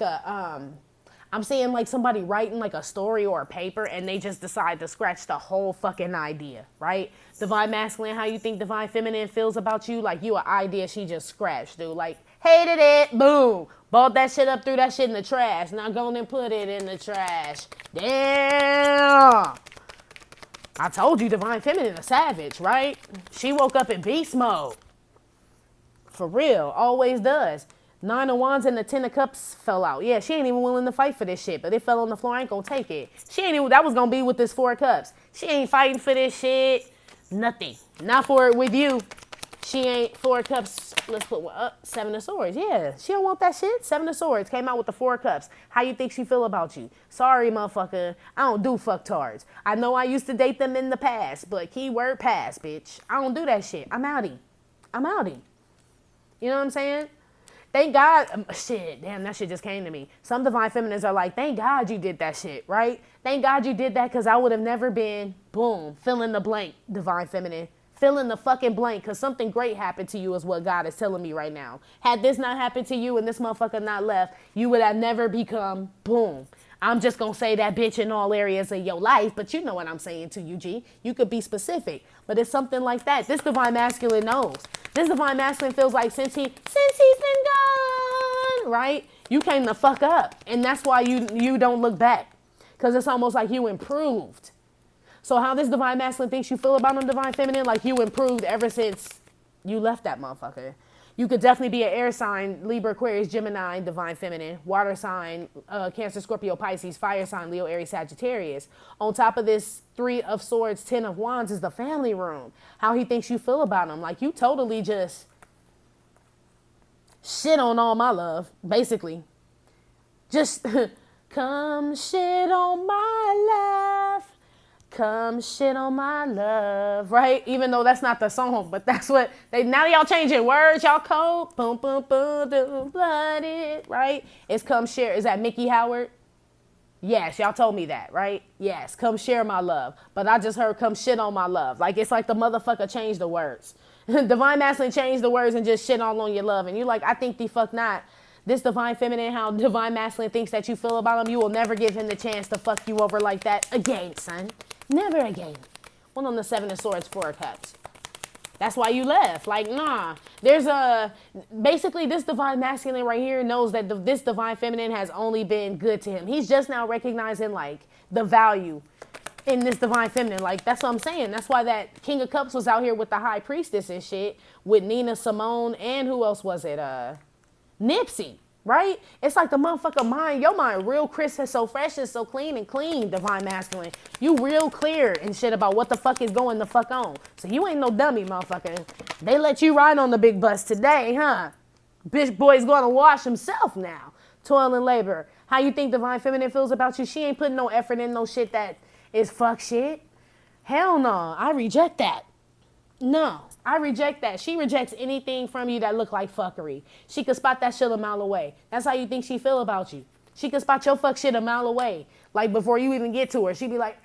I'm seeing like somebody writing like a story or a paper and they just decide to scratch the whole fucking idea, right? Divine masculine, how you think divine feminine feels about you? Like you an idea she just scratched, dude. Like, hated it, boom. Balled that shit up, threw that shit in the trash. Now go and put it in the trash. Damn. I told you divine feminine a savage, right? She woke up in beast mode. For real, always does. 9 of Wands and the 10 of Cups fell out. Yeah, she ain't even willing to fight for this shit, but it fell on the floor. I ain't gonna take it. She ain't even, that was gonna be with this 4 of Cups. She ain't fighting for this shit. Nothing. Not for it with you. She ain't 4 of Cups. Let's put 7 of Swords. Yeah, she don't want that shit. 7 of Swords came out with the 4 of Cups. How you think she feel about you? Sorry, motherfucker. I don't do fucktards. I know I used to date them in the past, but keyword past, bitch. I don't do that shit. I'm outie. You know what I'm saying? Thank God, shit, damn, that shit just came to me. Some divine feminines are like, thank God you did that shit, right? Thank God you did that because I would have never been, boom, fill in the blank, divine feminine. Fill in the fucking blank because something great happened to you is what God is telling me right now. Had this not happened to you and this motherfucker not left, you would have never become, boom. I'm just going to say that bitch in all areas of your life, but you know what I'm saying to you, G. You could be specific, but it's something like that. This divine masculine knows. This divine masculine feels like since he's been gone, right? You came the fuck up, and that's why you don't look back because it's almost like you improved. So how this divine masculine thinks you feel about him, divine feminine, like you improved ever since you left that motherfucker. You could definitely be an air sign, Libra, Aquarius, Gemini, divine feminine, water sign, Cancer, Scorpio, Pisces, fire sign, Leo, Aries, Sagittarius. On top of this 3 of Swords, 10 of Wands is the family room. How he thinks you feel about him. Like you totally just shit on all my love, basically. Just come shit on my love. Come shit on my love, right? Even though that's not the song, but that's what now y'all changing words, y'all cold, boom, boom, boom, boom, blooded, right? It's come share. Is that Mickey Howard? Yes, y'all told me that, right? Yes, come share my love. But I just heard come shit on my love. Like it's like the motherfucker changed the words. Divine masculine changed the words and just shit all on your love. And you like, I think the fuck not. This divine feminine, how divine masculine thinks that you feel about him, you will never give him the chance to fuck you over like that again, son. Never again. One on the 7 of Swords, 4 of Cups. That's why you left. Like, nah. Basically, this divine masculine right here knows that this divine feminine has only been good to him. He's just now recognizing, like, the value in this divine feminine. Like, that's what I'm saying. That's why that King of Cups was out here with the High Priestess and shit. With Nina Simone and who else was it? Nipsey. Right? It's like the motherfucker mind, your mind real crisp and so fresh and so clean, divine masculine. You real clear and shit about what the fuck is going the fuck on. So you ain't no dummy, motherfucker. They let you ride on the big bus today, huh? Bitch boy's gonna wash himself now. Toil and labor. How you think divine feminine feels about you? She ain't putting no effort in no shit that is fuck shit. Hell no. I reject that. No, I reject that. She rejects anything from you that look like fuckery. She could spot that shit a mile away. That's how you think she feel about you. She could spot your fuck shit a mile away. Like before you even get to her, she'd be like,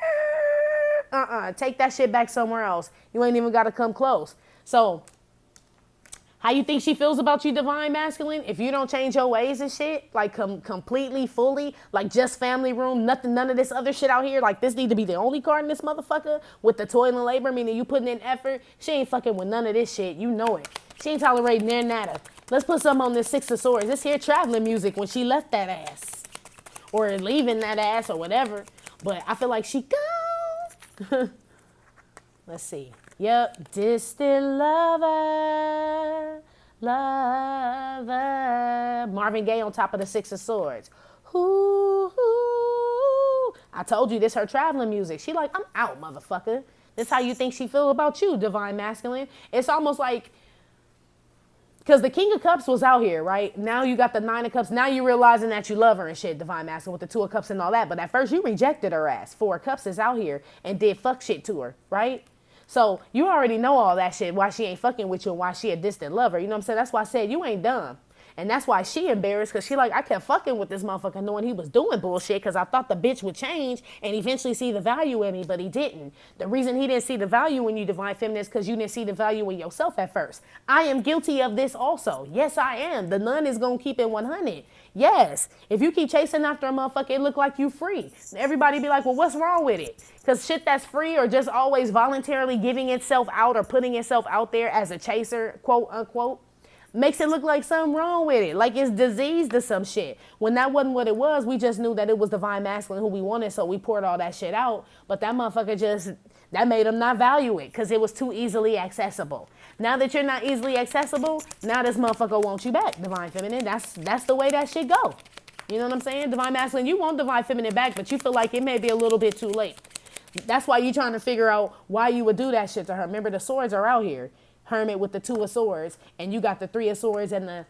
take that shit back somewhere else. You ain't even got to come close. So how you think she feels about you, divine masculine? If you don't change your ways and shit, like completely, fully, like just family room, nothing, none of this other shit out here, like this need to be the only card in this motherfucker with the toil and labor, meaning you putting in effort. She ain't fucking with none of this shit. You know it. She ain't tolerating their nada. Let's put some on this Six of Swords. This here traveling music when she left that ass. Or leaving that ass or whatever. But I feel like she gone. Let's see. Yep, distant lover, lover. Marvin Gaye on top of the Six of Swords. Ooh, ooh. I told you this her traveling music. She like, I'm out, motherfucker. This how you think she feel about you, divine masculine. It's almost like, because the King of Cups was out here, right? Now you got the Nine of Cups. Now you're realizing that you love her and shit, divine masculine, with the Two of Cups and all that. But at first you rejected her ass. Four of Cups is out here and did fuck shit to her, right? So you already know all that shit, why she ain't fucking with you and why she a distant lover. You know what I'm saying? That's why I said you ain't dumb. And that's why she embarrassed, because she like, I kept fucking with this motherfucker knowing he was doing bullshit because I thought the bitch would change and eventually see the value in me, but he didn't. The reason he didn't see the value in you, divine feminine, is because you didn't see the value in yourself at first. I am guilty of this also. Yes, I am. The nun is going to keep it 100. Yes. If you keep chasing after a motherfucker, it look like you free. Everybody be like, well, what's wrong with it? Because shit that's free or just always voluntarily giving itself out or putting itself out there as a chaser, quote unquote, makes it look like something wrong with it. Like it's diseased or some shit. When that wasn't what it was, we just knew that it was divine masculine who we wanted, so we poured all that shit out. But that motherfucker just, that made him not value it because it was too easily accessible. Now that you're not easily accessible, now this motherfucker wants you back, divine feminine. That's the way that shit go. You know what I'm saying? Divine masculine, you want divine feminine back, but you feel like it may be a little bit too late. That's why you're trying to figure out why you would do that shit to her. Remember, the swords are out here. Hermit with the Two of Swords, and you got the Three of Swords and the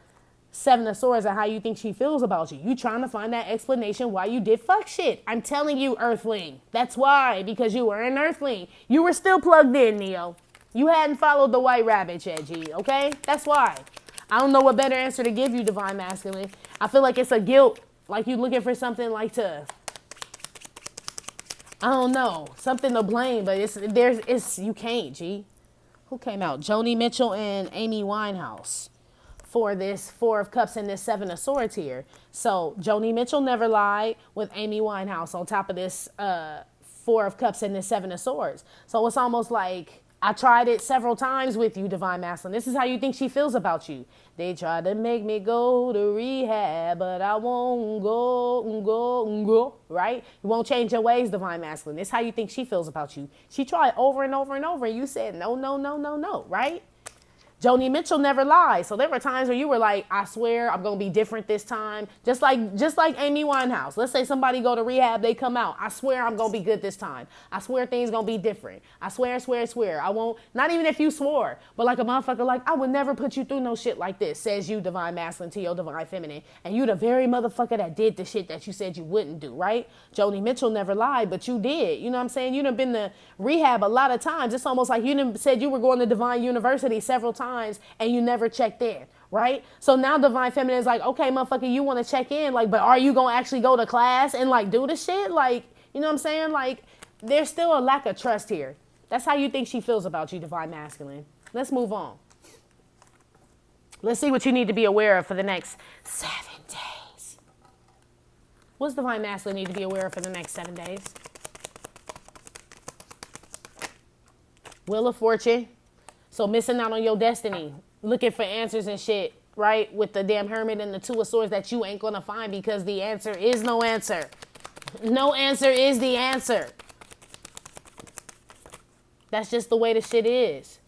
Seven of Swords, and how you think she feels about you. You trying to find that explanation why you did fuck shit. I'm telling you, Earthling. That's why, because you were an Earthling. You were still plugged in, Neo. You hadn't followed the White Rabbit yet, G, okay? That's why. I don't know what better answer to give you, divine masculine. I feel like it's a guilt, like you looking for something like to, I don't know, something to blame, but it's you can't, G. Who came out? Joni Mitchell and Amy Winehouse for this Four of Cups and this Seven of Swords here. So Joni Mitchell never lied with Amy Winehouse on top of this Four of Cups and this Seven of Swords. So it's almost like I tried it several times with you, divine masculine. This is how you think she feels about you. They tried to make me go to rehab, but I won't go, right? You won't change your ways, divine masculine. This is how you think she feels about you. She tried over and over and over, and you said no, no, no, no, no, right? Joni Mitchell never lied. So there were times where you were like, I swear I'm going to be different this time. Just like Amy Winehouse. Let's say somebody go to rehab, they come out. I swear I'm going to be good this time. I swear things going to be different. I swear, swear, swear. I won't, not even if you swore, but like a motherfucker like, I would never put you through no shit like this, says you, divine masculine, to your divine feminine. And you the very motherfucker that did the shit that you said you wouldn't do, right? Joni Mitchell never lied, but you did. You know what I'm saying? You done been to rehab a lot of times. It's almost like you done said you were going to Divine University several times and you never checked in, right? So now divine feminine is like, okay, motherfucker, you want to check in, like, but are you gonna actually go to class and like do the shit? Like, you know what I'm saying? Like, there's still a lack of trust here. That's how you think she feels about you, divine masculine. Let's move on. Let's see what you need to be aware of for the next 7 days. What's divine masculine need to be aware of for the next 7 days? Wheel of Fortune. So missing out on your destiny, looking for answers and shit, right? With the damn Hermit and the Two of Swords that you ain't gonna find because the answer is no answer. No answer is the answer. That's just the way the shit is.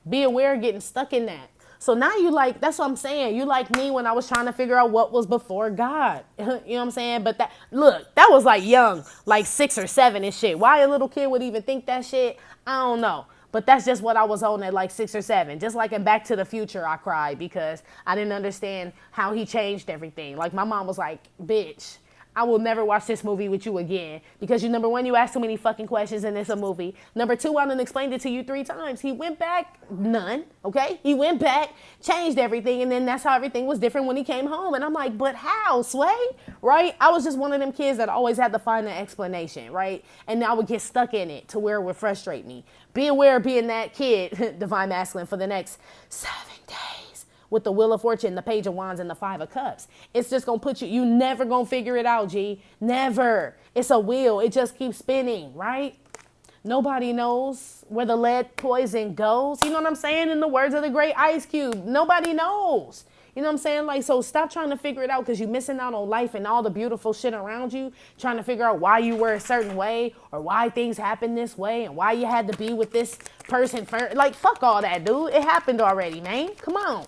Be aware of getting stuck in that. So now you like, that's what I'm saying. You like me when I was trying to figure out what was before God. You know what I'm saying? But that, look, that was like young, like 6 or 7 and shit. Why a little kid would even think that shit, I don't know. But that's just what I was on at like 6 or 7. Just like in Back to the Future, I cried because I didn't understand how he changed everything. Like my mom was like, bitch, I will never watch this movie with you again because you, number one, you asked too many fucking questions and it's a movie. Number two, I done explained it to you 3 times. He went back, none, okay? He went back, changed everything, and then that's how everything was different when he came home. And I'm like, but how, Sway? Right? I was just one of them kids that always had to find an explanation, right? And I would get stuck in it to where it would frustrate me. Be aware of being that kid, Divine Masculine, for the next 7 days. With the Wheel of Fortune, the Page of Wands, and the 5 of Cups. It's just going to put you never going to figure it out, G. Never. It's a wheel. It just keeps spinning, right? Nobody knows where the lead poison goes. You know what I'm saying? In the words of the great Ice Cube, nobody knows. You know what I'm saying? Like, so stop trying to figure it out because you're missing out on life and all the beautiful shit around you, trying to figure out why you were a certain way or why things happened this way and why you had to be with this person first. Like, fuck all that, dude. It happened already, man. Come on.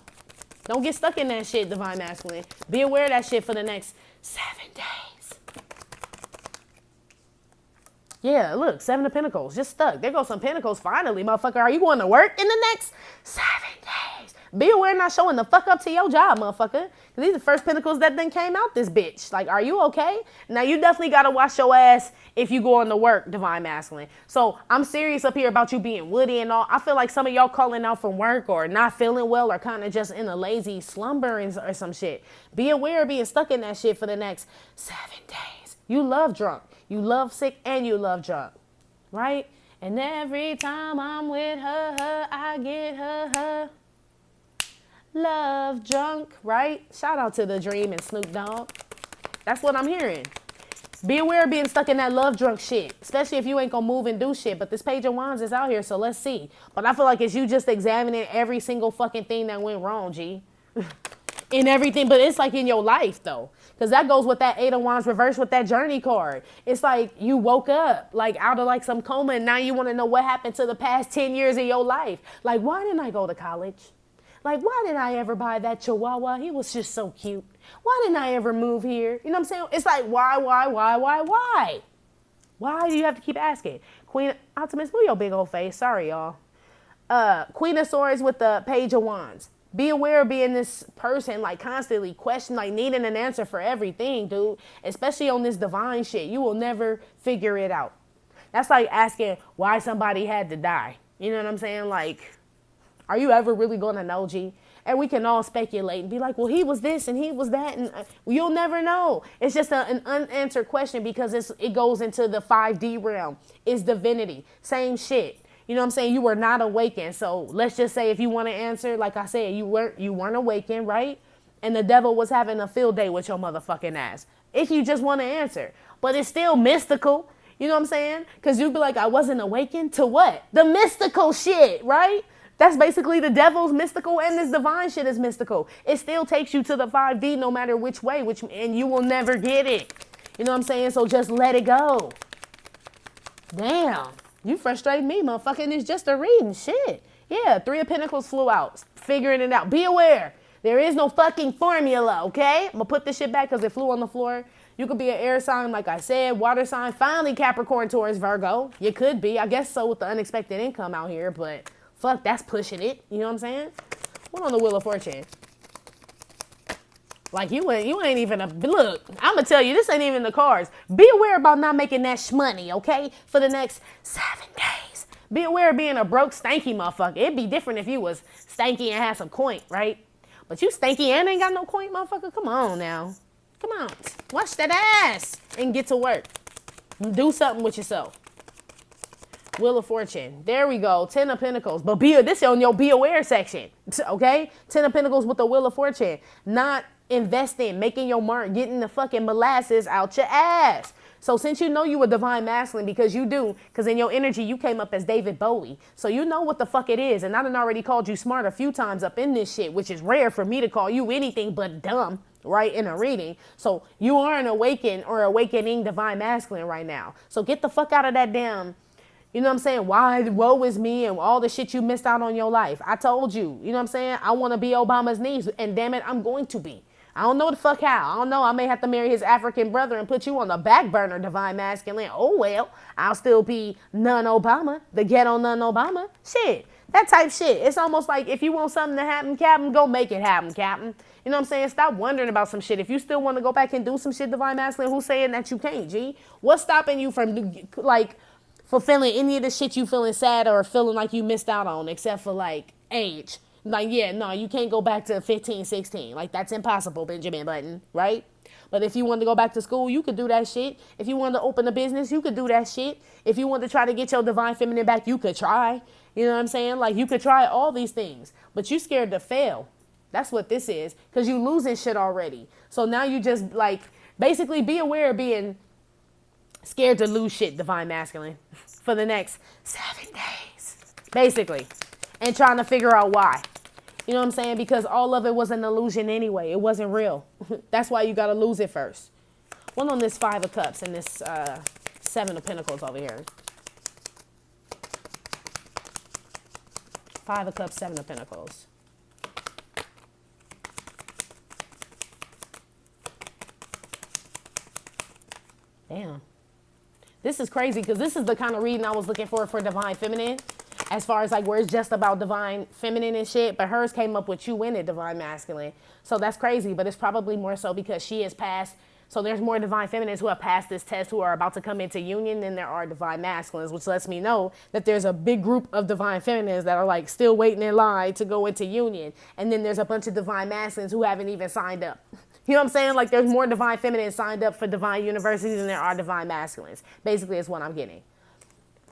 Don't get stuck in that shit, Divine Masculine. Be aware of that shit for the next 7 days. Yeah, look, 7 of Pentacles, just stuck. There goes some Pentacles finally, motherfucker. Are you going to work in the next 7 days? Be aware not showing the fuck up to your job, motherfucker. Because these are the first Pentacles that then came out this bitch. Like, are you okay? Now, you definitely got to wash your ass if you going to work, Divine Masculine. So, I'm serious up here about you being witty and all. I feel like some of y'all calling out from work or not feeling well or kind of just in a lazy slumber or some shit. Be aware of being stuck in that shit for the next 7 days. You love drunk. You love sick and you love drunk. Right? And every time I'm with her, I get her. Love drunk, right? Shout out to The Dream and Snoop Dogg. That's what I'm hearing. Be aware of being stuck in that love drunk shit, especially if you ain't gonna move and do shit. But this Page of Wands is out here, so let's see. But I feel like it's you just examining every single fucking thing that went wrong, G. In everything, but it's like in your life though. Because that goes with that 8 of Wands reverse with that journey card. It's like you woke up like out of like some coma and now you want to know what happened to the past 10 years of your life. Like, why didn't I go to college? Like, why did I ever buy that chihuahua? He was just so cute. Why didn't I ever move here? You know what I'm saying? It's like, why? Why do you have to keep asking? Queen Optimus, move your big old face. Sorry, y'all. Queen of Swords with the Page of Wands. Be aware of being this person, like, constantly questioning, like, needing an answer for everything, dude. Especially on this divine shit. You will never figure it out. That's like asking why somebody had to die. You know what I'm saying? Like, are you ever really going to know, G? And we can all speculate and be like, well, he was this and he was that. And you'll never know. It's just an unanswered question because it goes into the 5D realm. It's divinity. Same shit. You know what I'm saying? You were not awakened. So let's just say if you want to answer, like I said, you weren't awakened, right? And the devil was having a field day with your motherfucking ass. If you just want to answer. But it's still mystical. You know what I'm saying? Because you'd be like, I wasn't awakened to what? The mystical shit, right? That's basically the devil's mystical and this divine shit is mystical. It still takes you to the 5D no matter which way, and you will never get it. You know what I'm saying? So just let it go. Damn. You frustrate me, motherfucking. It's just a reading. Shit. Yeah, 3 of Pentacles flew out. Figuring it out. Be aware. There is no fucking formula, okay? I'm going to put this shit back because it flew on the floor. You could be an air sign, like I said, water sign. Finally, Capricorn, Taurus, Virgo. You could be. I guess so with the unexpected income out here, but fuck, that's pushing it. You know what I'm saying? What on the Wheel of Fortune? Like, you ain't even look, I'm going to tell you, this ain't even the cards. Be aware about not making that shmoney, okay? For the next 7 days. Be aware of being a broke, stanky motherfucker. It'd be different if you was stanky and had some coin, right? But you stanky and ain't got no coin, motherfucker. Come on now. Come on. Wash that ass and get to work. Do something with yourself. Wheel of Fortune. There we go. 10 of Pentacles. But this is on your be aware section. Okay? 10 of Pentacles with the Wheel of Fortune. Not investing, making your mark, getting the fucking molasses out your ass. So since you know you a divine masculine, because you do, because in your energy you came up as David Bowie. So you know what the fuck it is. And I done already called you smart a few times up in this shit, which is rare for me to call you anything but dumb, right, in a reading. So you are an awakened or awakening divine masculine right now. So get the fuck out of that damn, you know what I'm saying? Why, woe is me and all the shit you missed out on your life. I told you, you know what I'm saying? I want to be Obama's niece, and damn it, I'm going to be. I don't know the fuck how. I don't know. I may have to marry his African brother and put you on the back burner, divine masculine. Oh, well, I'll still be Nun Obama, the Ghetto Nun Obama. Shit. That type shit. It's almost like if you want something to happen, Captain, go make it happen, Captain. You know what I'm saying? Stop wondering about some shit. If you still want to go back and do some shit, Divine Masculine, who's saying that you can't, G? What's stopping you from, like, fulfilling any of the shit you feeling sad or feeling like you missed out on, except for, like, age? Like, yeah, no, you can't go back to 15, 16. Like, that's impossible, Benjamin Button, right? But if you wanted to go back to school, you could do that shit. If you wanted to open a business, you could do that shit. If you wanted to try to get your divine feminine back, you could try. You know what I'm saying? Like, you could try all these things, but you scared to fail. That's what this is, because you losing shit already. So now you just, like, basically be aware of being scared to lose shit, Divine Masculine, for the next 7 days, basically, and trying to figure out why. You know what I'm saying? Because all of it was an illusion anyway. It wasn't real. That's why you got to lose it first. One on this 5 of Cups and this 7 of Pentacles over here. 5 of Cups, 7 of Pentacles. Damn. This is crazy because this is the kind of reading I was looking for Divine Feminine. As far as like where it's just about Divine Feminine and shit. But hers came up with you in it, Divine Masculine. So that's crazy. But it's probably more so because she has passed. So there's more Divine Feminines who have passed this test who are about to come into union than there are Divine Masculines. Which lets me know that there's a big group of Divine Feminines that are like still waiting in line to go into union. And then there's a bunch of Divine Masculines who haven't even signed up. You know what I'm saying? Like there's more Divine Feminines signed up for Divine Universities than there are Divine Masculines. Basically is what I'm getting.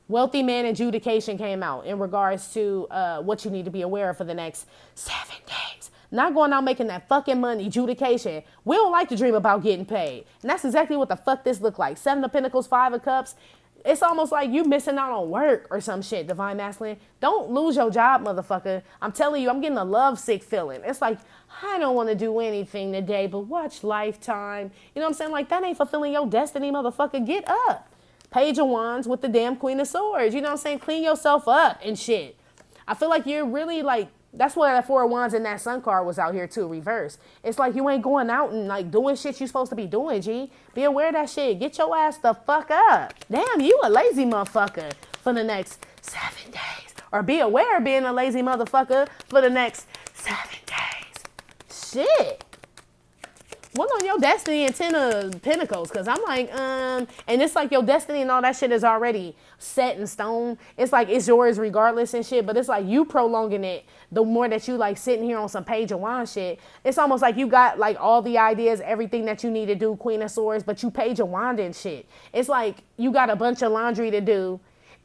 Wealthy Man adjudication came out in regards to what you need to be aware of for the next 7 days. Not going out making that fucking money, adjudication. We don't like to dream about getting paid. And that's exactly what the fuck this look like. 7 of Pentacles, 5 of Cups. It's almost like you missing out on work or some shit, Divine Masculine. Don't lose your job, motherfucker. I'm telling you, I'm getting a lovesick feeling. It's like, I don't want to do anything today but watch Lifetime. You know what I'm saying? Like, that ain't fulfilling your destiny, motherfucker. Get up. Page of Wands with the damn Queen of Swords. You know what I'm saying? Clean yourself up and shit. I feel like you're really like, that's why that 4 of Wands and that Sun card was out here too, reverse. It's like you ain't going out and like doing shit you supposed to be doing, G. Be aware of that shit. Get your ass the fuck up. Damn, you a lazy motherfucker for the next 7 days. Or be aware of being a lazy motherfucker for the next 7 days. Shit. One on your destiny and 10 of Pentacles, because I'm like, and it's like your destiny and all that shit is already set in stone. It's like it's yours regardless and shit, but it's like you prolonging it the more that you like sitting here on some Page of Wands shit. It's almost like you got like all the ideas, everything that you need to do, Queen of Swords, but you Page of Wands and shit. It's like you got a bunch of laundry to do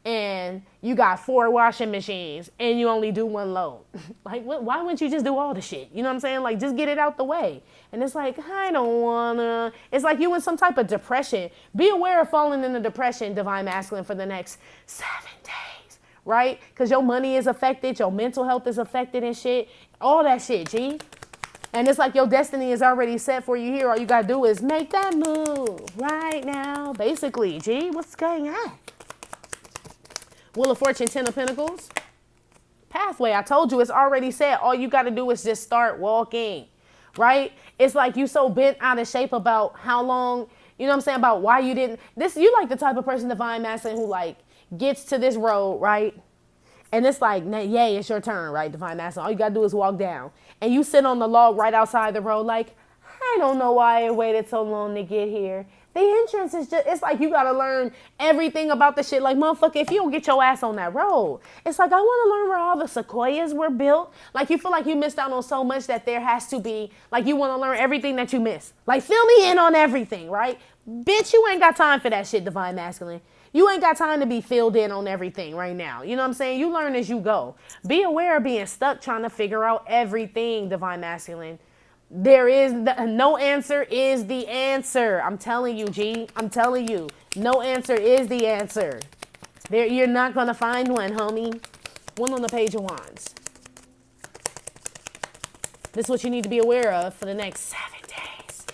and you got 4 washing machines and you only do 1 load. Like, why wouldn't you just do all the shit? You know what I'm saying? Like, just get it out the way. And it's like, I don't wanna. It's like you in some type of depression. Be aware of falling into depression, Divine Masculine, for the next 7 days, right? Because your money is affected, your mental health is affected and shit. All that shit, G. And it's like your destiny is already set for you here. All you gotta do is make that move right now. Basically, G, what's going on? Wheel of Fortune, 10 of Pentacles. Pathway, I told you it's already set. All you got to do is just start walking, right? It's like you so bent out of shape about how long, you know what I'm saying, about why you didn't. You like the type of person, Divine Masculine, who like gets to this road, right? And it's like, yay, it's your turn, right, Divine Masculine? All you got to do is walk down. And you sit on the log right outside the road like, I don't know why I waited so long to get here. The entrance is just, it's like you got to learn everything about the shit. Like, motherfucker, if you don't get your ass on that road, it's like, I want to learn where all the sequoias were built. Like, you feel like you missed out on so much that there has to be, like, you want to learn everything that you missed. Like, fill me in on everything, right? Bitch, you ain't got time for that shit, Divine Masculine. You ain't got time to be filled in on everything right now. You know what I'm saying? You learn as you go. Be aware of being stuck trying to figure out everything, Divine Masculine. There is no answer is the answer. I'm telling you, G. I'm telling you. No answer is the answer. You're not going to find one, homie. One on the Page of Wands. This is what you need to be aware of for the next 7 days.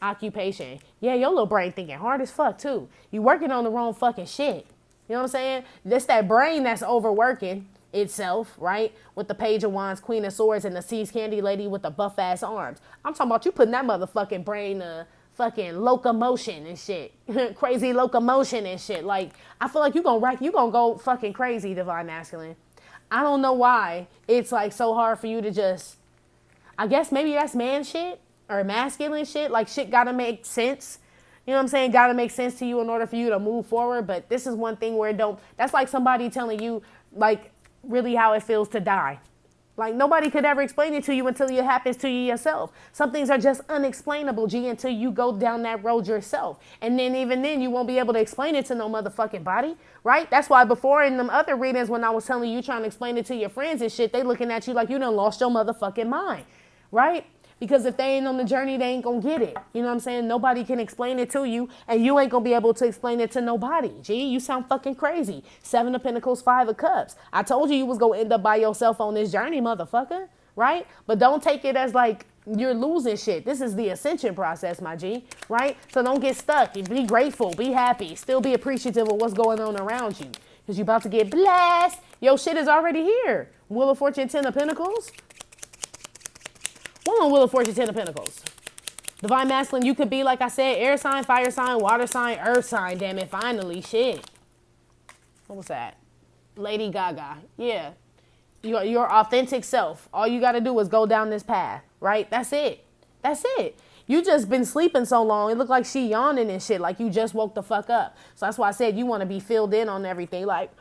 Occupation. Yeah, your little brain thinking hard as fuck, too. You working on the wrong fucking shit. You know what I'm saying? This that brain that's overworking itself, right? With the Page of Wands, Queen of Swords, and the Seas Candy Lady with the buff ass arms. I'm talking about you putting that motherfucking brain to fucking locomotion and shit. Crazy locomotion and shit. Like, I feel like you gonna go fucking crazy, divine masculine. I don't know why it's like so hard for you to just, I guess maybe that's man shit or masculine shit. Like, shit gotta make sense. You know what I'm saying? Gotta make sense to you in order for you to move forward. But this is one thing where it don't, that's like somebody telling you, like, really how it feels to die. Like, nobody could ever explain it to you until it happens to you yourself. Some things are just unexplainable, G, until you go down that road yourself. And then even then, you won't be able to explain it to no motherfucking body, right? That's why before in them other readings, when I was telling you trying to explain it to your friends and shit, they looking at you like you done lost your motherfucking mind, right? Because if they ain't on the journey, they ain't gonna get it. You know what I'm saying? Nobody can explain it to you, and you ain't gonna be able to explain it to nobody. Gee, you sound fucking crazy. 7 of Pentacles, 5 of Cups. I told you was gonna end up by yourself on this journey, motherfucker, right? But don't take it as like you're losing shit. This is the ascension process, my G, right? So don't get stuck. Be grateful, be happy, still be appreciative of what's going on around you, because you're about to get blessed. Your shit is already here. Wheel of Fortune, 10 of Pentacles. One on Wheel of Fortune, 10 of Pentacles. Divine masculine, you could be, like I said, air sign, fire sign, water sign, earth sign. Damn it, finally, shit. What was that? Lady Gaga. Yeah. Your authentic self. All you got to do is go down this path, right? That's it. That's it. You just been sleeping so long. It looked like she yawning and shit, like you just woke the fuck up. So that's why I said you want to be filled in on everything. Like,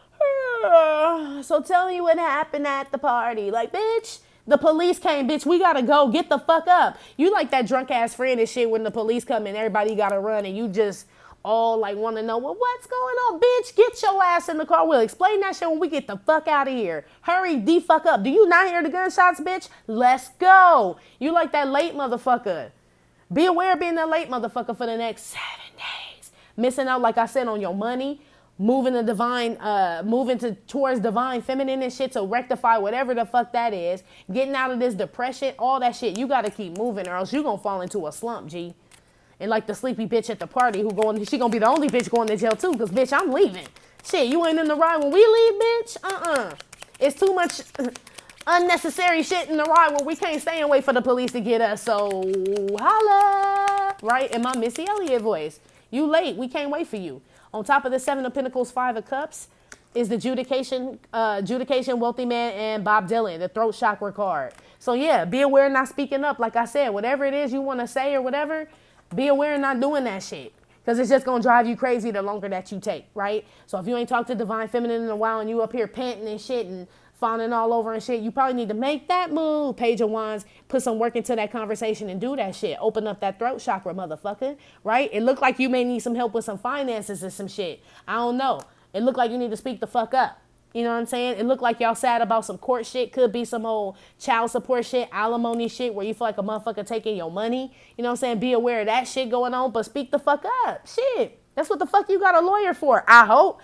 so tell me what happened at the party. Like, bitch. The police came, bitch. We gotta go. Get the fuck up. You like that drunk ass friend and shit when the police come and everybody gotta run and you just all like want to know, well, what's going on, bitch? Get your ass in the car. We'll explain that shit when we get the fuck out of here. Hurry the fuck up. Do you not hear the gunshots, bitch? Let's go. You like that late motherfucker. Be aware of being that late motherfucker for the next 7 days. Missing out, like I said, on your money. Moving towards divine feminine and shit to rectify whatever the fuck that is. Getting out of this depression, all that shit. You gotta keep moving or else you gonna fall into a slump, G. And like the sleepy bitch at the party she gonna be the only bitch going to jail too, cause bitch, I'm leaving. Shit, you ain't in the ride when we leave, bitch? It's too much unnecessary shit in the ride where we can't stay and wait for the police to get us. So holla, right? In my Missy Elliott voice. You late, we can't wait for you. On top of the 7 of Pentacles, 5 of Cups is the Judication, Wealthy Man, and Bob Dylan, the throat chakra card. So yeah, be aware of not speaking up. Like I said, whatever it is you want to say or whatever, be aware of not doing that shit. Because it's just going to drive you crazy the longer that you take, right? So if you ain't talked to Divine Feminine in a while and you up here panting and shit and fawning all over and shit, you probably need to make that move, Page of Wands, put some work into that conversation and do that shit. Open up that throat chakra, motherfucker, right? It looked like you may need some help with some finances and some shit. I don't know. It looked like you need to speak the fuck up. You know what I'm saying? It looked like y'all sad about some court shit. Could be some old child support shit, alimony shit, where you feel like a motherfucker taking your money. You know what I'm saying? Be aware of that shit going on, but speak the fuck up. Shit. That's what the fuck you got a lawyer for. I hope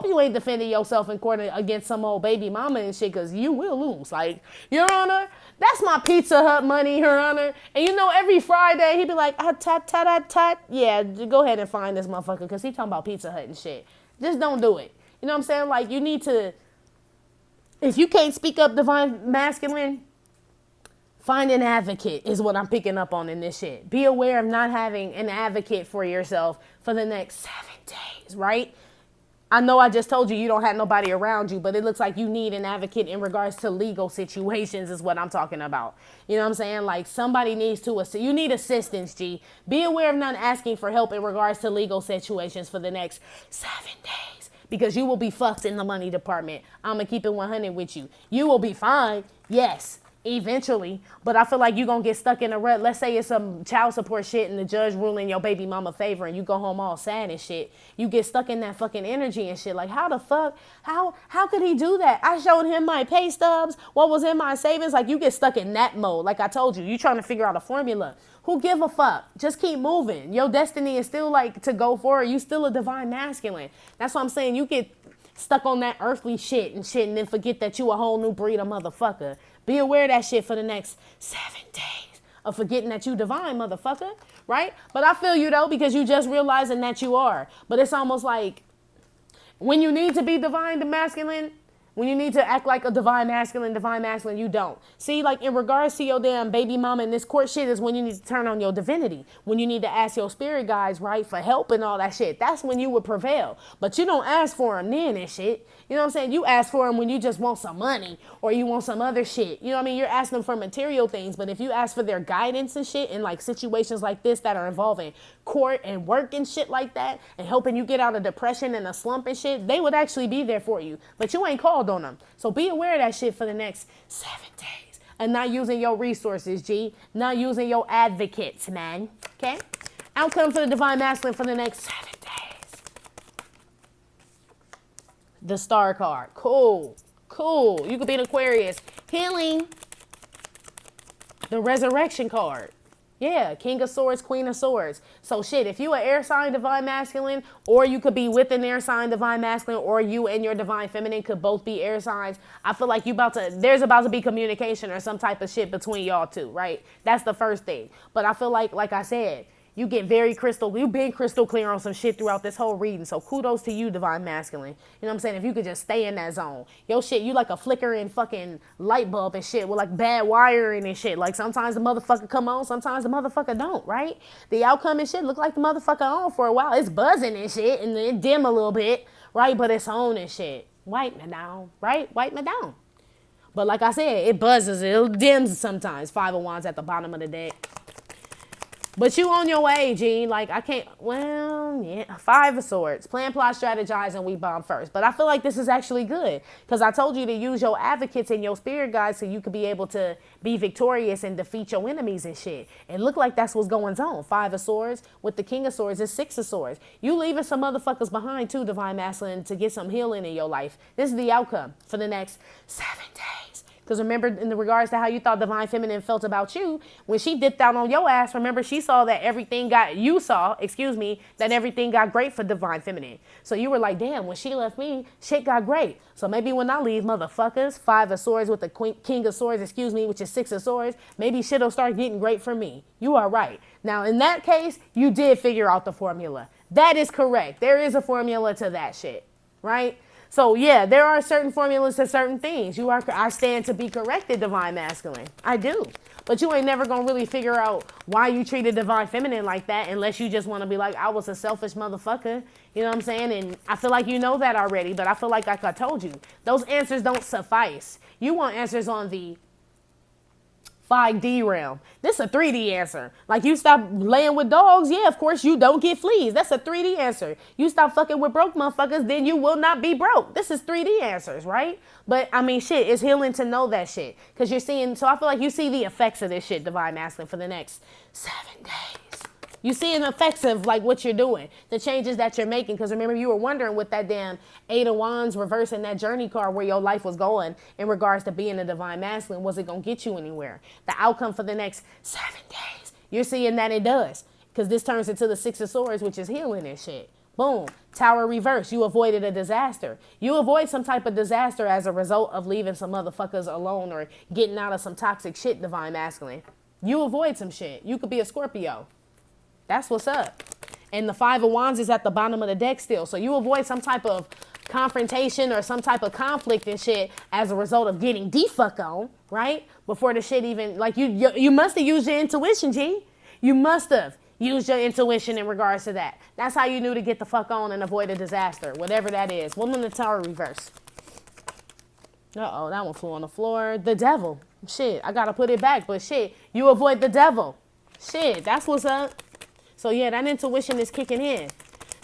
you ain't defending yourself in court against some old baby mama and shit, because you will lose. Like, Your Honor, that's my Pizza Hut money, Your Honor. And you know, every Friday, he'd be like, tat. Yeah, go ahead and find this motherfucker, because he talking about Pizza Hut and shit. Just don't do it. You know what I'm saying? Like, you need to, if you can't speak up, Divine Masculine, find an advocate is what I'm picking up on in this shit. Be aware of not having an advocate for yourself for the next 7 days, right? I know I just told you you don't have nobody around you, but it looks like you need an advocate in regards to legal situations is what I'm talking about. You know what I'm saying? Like, somebody needs to assist. You need assistance, G. Be aware of not asking for help in regards to legal situations for the next 7 days. Because you will be fucked in the money department. I'm going to keep it 100 with you. You will be fine, yes, eventually. But I feel like you're going to get stuck in a rut. Let's say it's some child support shit and the judge ruling your baby mama favor and you go home all sad and shit. You get stuck in that fucking energy and shit. Like, how the fuck? How could he do that? I showed him my pay stubs, what was in my savings. Like, you get stuck in that mode. Like I told you, you trying to figure out a formula. Who give a fuck? Just keep moving. Your destiny is still like to go forward. You still a divine masculine. That's what I'm saying. You get stuck on that earthly shit and then forget that you a whole new breed of motherfucker. Be aware of that shit for the next 7 days of forgetting that you divine, motherfucker, right? But I feel you though, because you just realizing that you are. But it's almost like when you need to be divine, the masculine, When you need to act like a divine masculine, you don't. See, like in regards to your damn baby mama and this court shit is when you need to turn on your divinity. When you need to ask your spirit guides, right, for help and all that shit. That's when you would prevail. But you don't ask for them then and shit. You know what I'm saying? You ask for them when you just want some money or you want some other shit. You know what I mean? You're asking them for material things. But if you ask for their guidance and shit in like situations like this that are involving court and work and shit like that and helping you get out of depression and a slump and shit, they would actually be there for you. But you ain't called on them. So be aware of that shit for the next 7 days. And not using your resources, G. Not using your advocates, man. Okay? Outcome for the divine masculine for the next 7 days. The star card. Cool. Cool. You could be an Aquarius. Healing. The resurrection card. Yeah, King of Swords, Queen of Swords. So shit, if you an air sign divine masculine, or you could be with an air sign divine masculine, or you and your divine feminine could both be air signs, I feel like there's about to be communication or some type of shit between y'all two, right? That's the first thing. But I feel like I said, you've been crystal clear on some shit throughout this whole reading. So kudos to you, divine masculine. You know what I'm saying? If you could just stay in that zone. Yo shit, you like a flickering fucking light bulb and shit with like bad wiring and shit. Like sometimes the motherfucker come on, sometimes the motherfucker don't, right? The outcome and shit look like the motherfucker on for a while. It's buzzing and shit and it dim a little bit, right? But it's on and shit. Wipe me down, right? Wipe me down. But like I said, it buzzes, it dims sometimes. 5 of Wands at the bottom of the deck. But you on your way, Gene. Like, I can't, well, yeah. 5 of Swords. Plan, plot, strategize, and we bomb first. But I feel like this is actually good. Because I told you to use your advocates and your spirit guides so you could be able to be victorious and defeat your enemies and shit. It looked like that's what's going on. 5 of Swords with the King of Swords is 6 of Swords. You leaving some motherfuckers behind too, divine masculine, to get some healing in your life. This is the outcome for the next 7 days. Because remember, in the regards to how you thought divine feminine felt about you, when she dipped out on your ass, remember she saw that everything got great for divine feminine. So you were like, damn, when she left me, shit got great. So maybe when I leave, motherfuckers, 5 of Swords with the King of Swords, which is 6 of Swords, maybe shit'll start getting great for me. You are right. Now, in that case, you did figure out the formula. That is correct. There is a formula to that shit, right? So, yeah, there are certain formulas to certain things. I stand to be corrected, divine masculine. I do. But you ain't never going to really figure out why you treated divine feminine like that unless you just want to be like, I was a selfish motherfucker. You know what I'm saying? And I feel like you know that already, but I feel like I told you, those answers don't suffice. You want answers on the 5D realm. This is a 3D answer. Like, you stop laying with dogs, yeah, of course you don't get fleas. That's a 3D answer. You stop fucking with broke motherfuckers, then you will not be broke. This is 3D answers, right? But I mean, shit, it's healing to know that shit. Because you're seeing, so I feel like you see the effects of this shit, divine masculine, for the next 7 days. You see the effects of like what you're doing, the changes that you're making. Because remember, you were wondering with that damn 8 of Wands reversing that journey card where your life was going in regards to being a divine masculine. Was it going to get you anywhere? The outcome for the next 7 days, you're seeing that it does. Because this turns into the 6 of Swords, which is healing and shit. Boom. Tower reverse. You avoided a disaster. You avoid some type of disaster as a result of leaving some motherfuckers alone or getting out of some toxic shit, divine masculine. You avoid some shit. You could be a Scorpio. That's what's up. And the 5 of Wands is at the bottom of the deck still. So you avoid some type of confrontation or some type of conflict and shit as a result of getting fuck on, right? Before the shit even, like you must have used your intuition, G. You must have used your intuition in regards to that. That's how you knew to get the fuck on and avoid a disaster, whatever that is. Woman in the Tower reverse. Uh-oh, that one flew on the floor. The devil. Shit, I gotta put it back, but shit, you avoid the devil. Shit, that's what's up. So, yeah, that intuition is kicking in.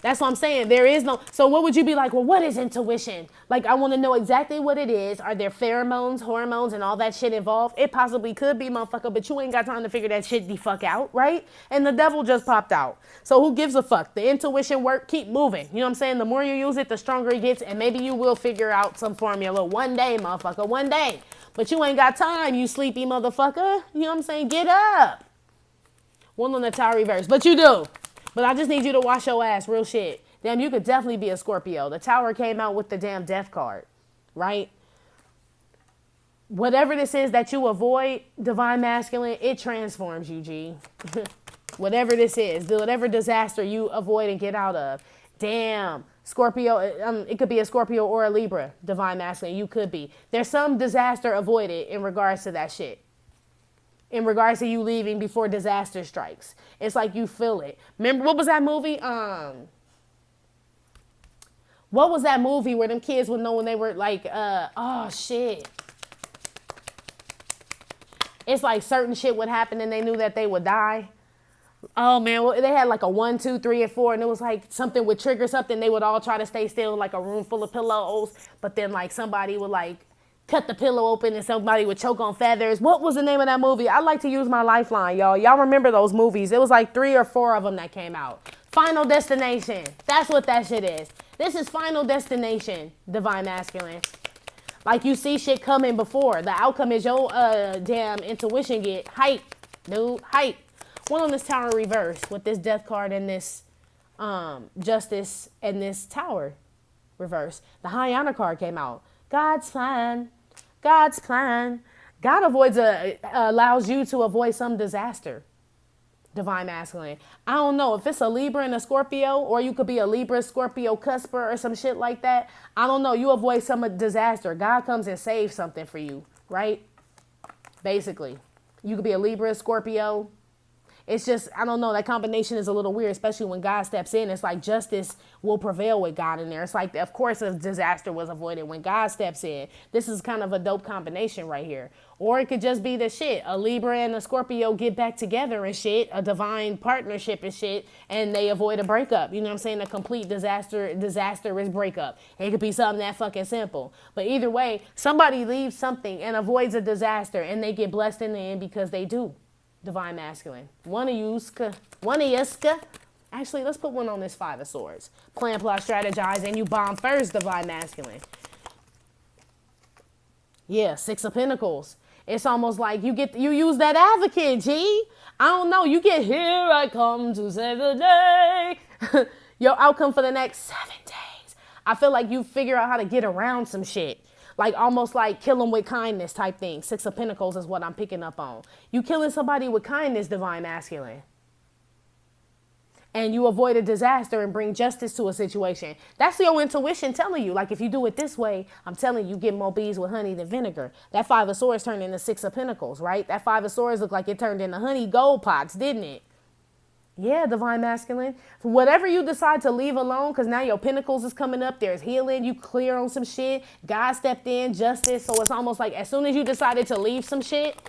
That's what I'm saying. There is no... So what would you be like, well, what is intuition? Like, I want to know exactly what it is. Are there pheromones, hormones, and all that shit involved? It possibly could be, motherfucker, but you ain't got time to figure that shit the fuck out, right? And the devil just popped out. So who gives a fuck? The intuition work, keep moving. You know what I'm saying? The more you use it, the stronger it gets, and maybe you will figure out some formula one day, motherfucker, one day. But you ain't got time, you sleepy motherfucker. You know what I'm saying? Get up. One on the Tower reverse. But you do. But I just need you to wash your ass. Real shit. Damn, you could definitely be a Scorpio. The Tower came out with the damn death card. Right? Whatever this is that you avoid, divine masculine, it transforms you, G. Whatever this is. Whatever disaster you avoid and get out of. Damn. Scorpio, it could be a Scorpio or a Libra, divine masculine. You could be. There's some disaster avoided in regards to that shit. In regards to you leaving before disaster strikes. It's like you feel it. Remember, what was that movie? What was that movie where them kids would know when they were like, oh shit. It's like certain shit would happen and they knew that they would die. Oh man, well, they had like a 1, 2, 3, and 4, and it was like something would trigger something. They would all try to stay still, like a room full of pillows. But then like somebody would like cut the pillow open and somebody would choke on feathers. What was the name of that movie? I like to use my lifeline, y'all. Y'all remember those movies? It was like 3 or 4 of them that came out. Final Destination. That's what that shit is. This is Final Destination, divine masculine. Like you see shit coming before. The outcome is your damn intuition get hype, dude, hype. One on this tower reverse with this death card and this justice and this tower reverse. The High Honor card came out. God's plan. God's plan. God allows you to avoid some disaster. Divine masculine. I don't know if it's a Libra and a Scorpio, or you could be a Libra, Scorpio, cusper, or some shit like that. I don't know. You avoid some disaster. God comes and saves something for you, right? Basically, you could be a Libra, Scorpio. It's just, I don't know, that combination is a little weird, especially when God steps in. It's like justice will prevail with God in there. It's like, of course, a disaster was avoided when God steps in. This is kind of a dope combination right here. Or it could just be the shit. A Libra and a Scorpio get back together and shit, a divine partnership and shit, and they avoid a breakup. You know what I'm saying? A complete disastrous breakup. It could be something that fucking simple. But either way, somebody leaves something and avoids a disaster, and they get blessed in the end because they do. Divine masculine. One of you. Actually, let's put one on this 5 of Swords. Plan, plot, strategize, and you bomb first, divine masculine. Yeah, 6 of Pentacles. It's almost like you use that advocate, G. I don't know. You get here I come to save the day. Your outcome for the next 7 days. I feel like you figure out how to get around some shit. Like almost like kill them with kindness type thing. 6 of Pentacles is what I'm picking up on. You killing somebody with kindness, divine masculine. And you avoid a disaster and bring justice to a situation. That's your intuition telling you. Like if you do it this way, I'm telling you, get more bees with honey than vinegar. That 5 of Swords turned into 6 of Pentacles, right? That 5 of Swords looked like it turned into honey gold pots, didn't it? Yeah, divine masculine. Whatever you decide to leave alone, because now your pentacles is coming up. There's healing. You clear on some shit. God stepped in, justice. So it's almost like as soon as you decided to leave some shit,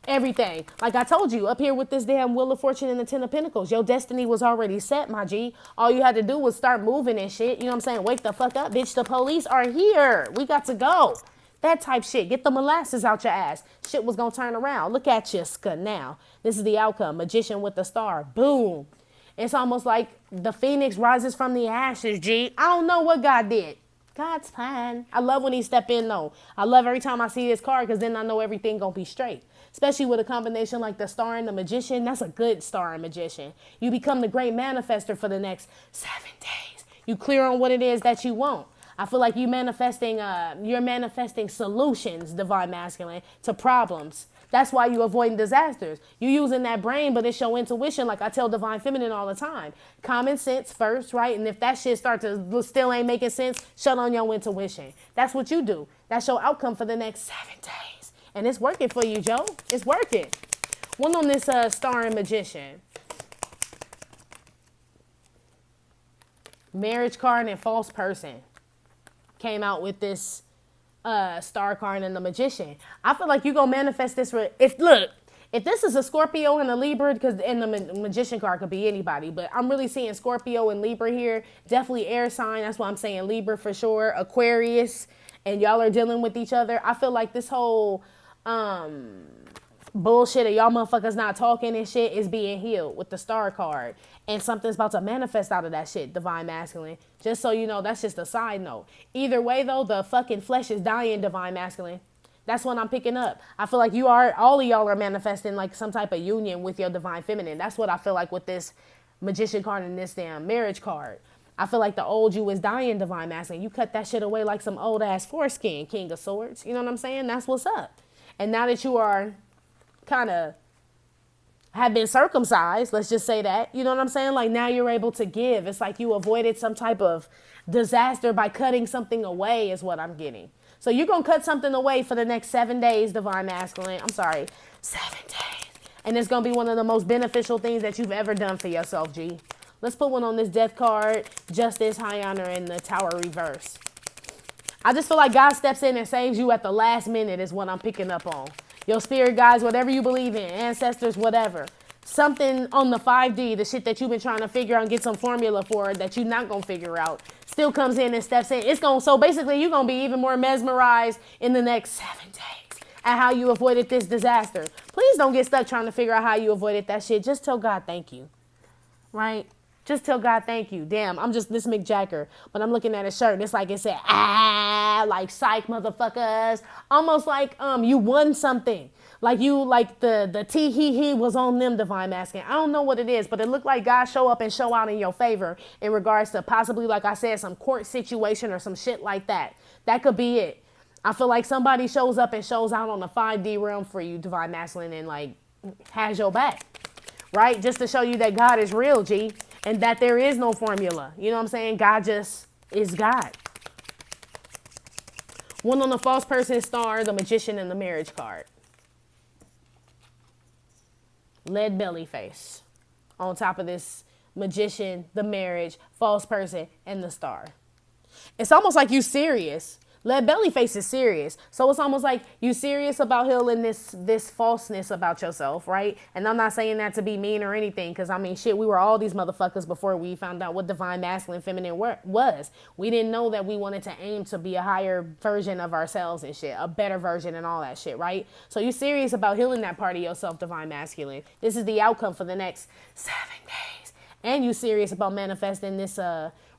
everything. Like I told you, up here with this damn Wheel of Fortune and the 10 of Pentacles, your destiny was already set, my G. All you had to do was start moving and shit. You know what I'm saying? Wake the fuck up, bitch. The police are here. We got to go. That type shit. Get the molasses out your ass. Shit was going to turn around. Look at you, now. This is the outcome. Magician with the star. Boom. It's almost like the phoenix rises from the ashes, G. I don't know what God did. God's plan. I love when he step in, though. I love every time I see this card because then I know everything going to be straight. Especially with a combination like the star and the magician. That's a good star and magician. You become the great manifester for the next 7 days. You clear on what it is that you want. I feel like you're manifesting solutions, divine masculine, to problems. That's why you avoiding disasters. You using that brain, but it's your intuition. Like I tell divine feminine all the time. Common sense first, right? And if that shit starts to still ain't making sense, shut on your intuition. That's what you do. That's your outcome for the next 7 days. And it's working for you, Joe. It's working. One on this star and magician. Marriage card and false person. Came out with this star card and the magician. I feel like you gonna manifest this if this is a Scorpio and a Libra, because and the magician card could be anybody, but I'm really seeing Scorpio and Libra here. Definitely air sign. That's why I'm saying Libra for sure. Aquarius, and y'all are dealing with each other. I feel like this whole bullshit of y'all motherfuckers not talking and shit is being healed with the star card. And something's about to manifest out of that shit, divine masculine. Just so you know, that's just a side note. Either way, though, the fucking flesh is dying, divine masculine. That's what I'm picking up. I feel like all of y'all are manifesting like some type of union with your divine feminine. That's what I feel like with this magician card and this damn marriage card. I feel like the old you is dying, divine masculine. You cut that shit away like some old ass foreskin, King of Swords. You know what I'm saying? That's what's up. And now that you are kind of have been circumcised. Let's just say that. You know what I'm saying? Like now you're able to give. It's like you avoided some type of disaster by cutting something away is what I'm getting. So you're going to cut something away for the next 7 days, Divine Masculine. I'm sorry, 7 days. And it's going to be one of the most beneficial things that you've ever done for yourself, G. Let's put one on this death card, Justice, High Honor, and the Tower reverse. I just feel like God steps in and saves you at the last minute is what I'm picking up on. Your spirit guides, whatever you believe in, ancestors, whatever. Something on the 5D, the shit that you've been trying to figure out and get some formula for that you're not going to figure out, still comes in and steps in. So basically you're going to be even more mesmerized in the next 7 days at how you avoided this disaster. Please don't get stuck trying to figure out how you avoided that shit. Just tell God thank you, right? Just tell God thank you. Damn, I'm just this Mick Jagger, but I'm looking at his shirt and it's like it said, like psych motherfuckers. Almost like you won something. Like the he was on them, Divine Masculine. I don't know what it is, but it looked like God show up and show out in your favor in regards to possibly, like I said, some court situation or some shit like that. That could be it. I feel like somebody shows up and shows out on the 5D realm for you, Divine Masculine, and like has your back, right? Just to show you that God is real, G. And that there is no formula. You know what I'm saying? God just is God. One on the false person star, the magician, and the marriage card. Lead belly face. On top of this magician, the marriage, false person, and the star. It's almost like you serious. Lead belly face is serious. So it's almost like you serious about healing this falseness about yourself, right? And I'm not saying that to be mean or anything, because I mean, shit, we were all these motherfuckers before we found out what Divine Masculine Feminine was. We didn't know that we wanted to aim to be a higher version of ourselves and shit, a better version and all that shit, right? So you serious about healing that part of yourself, Divine Masculine. This is the outcome for the next 7 days. And you serious about manifesting this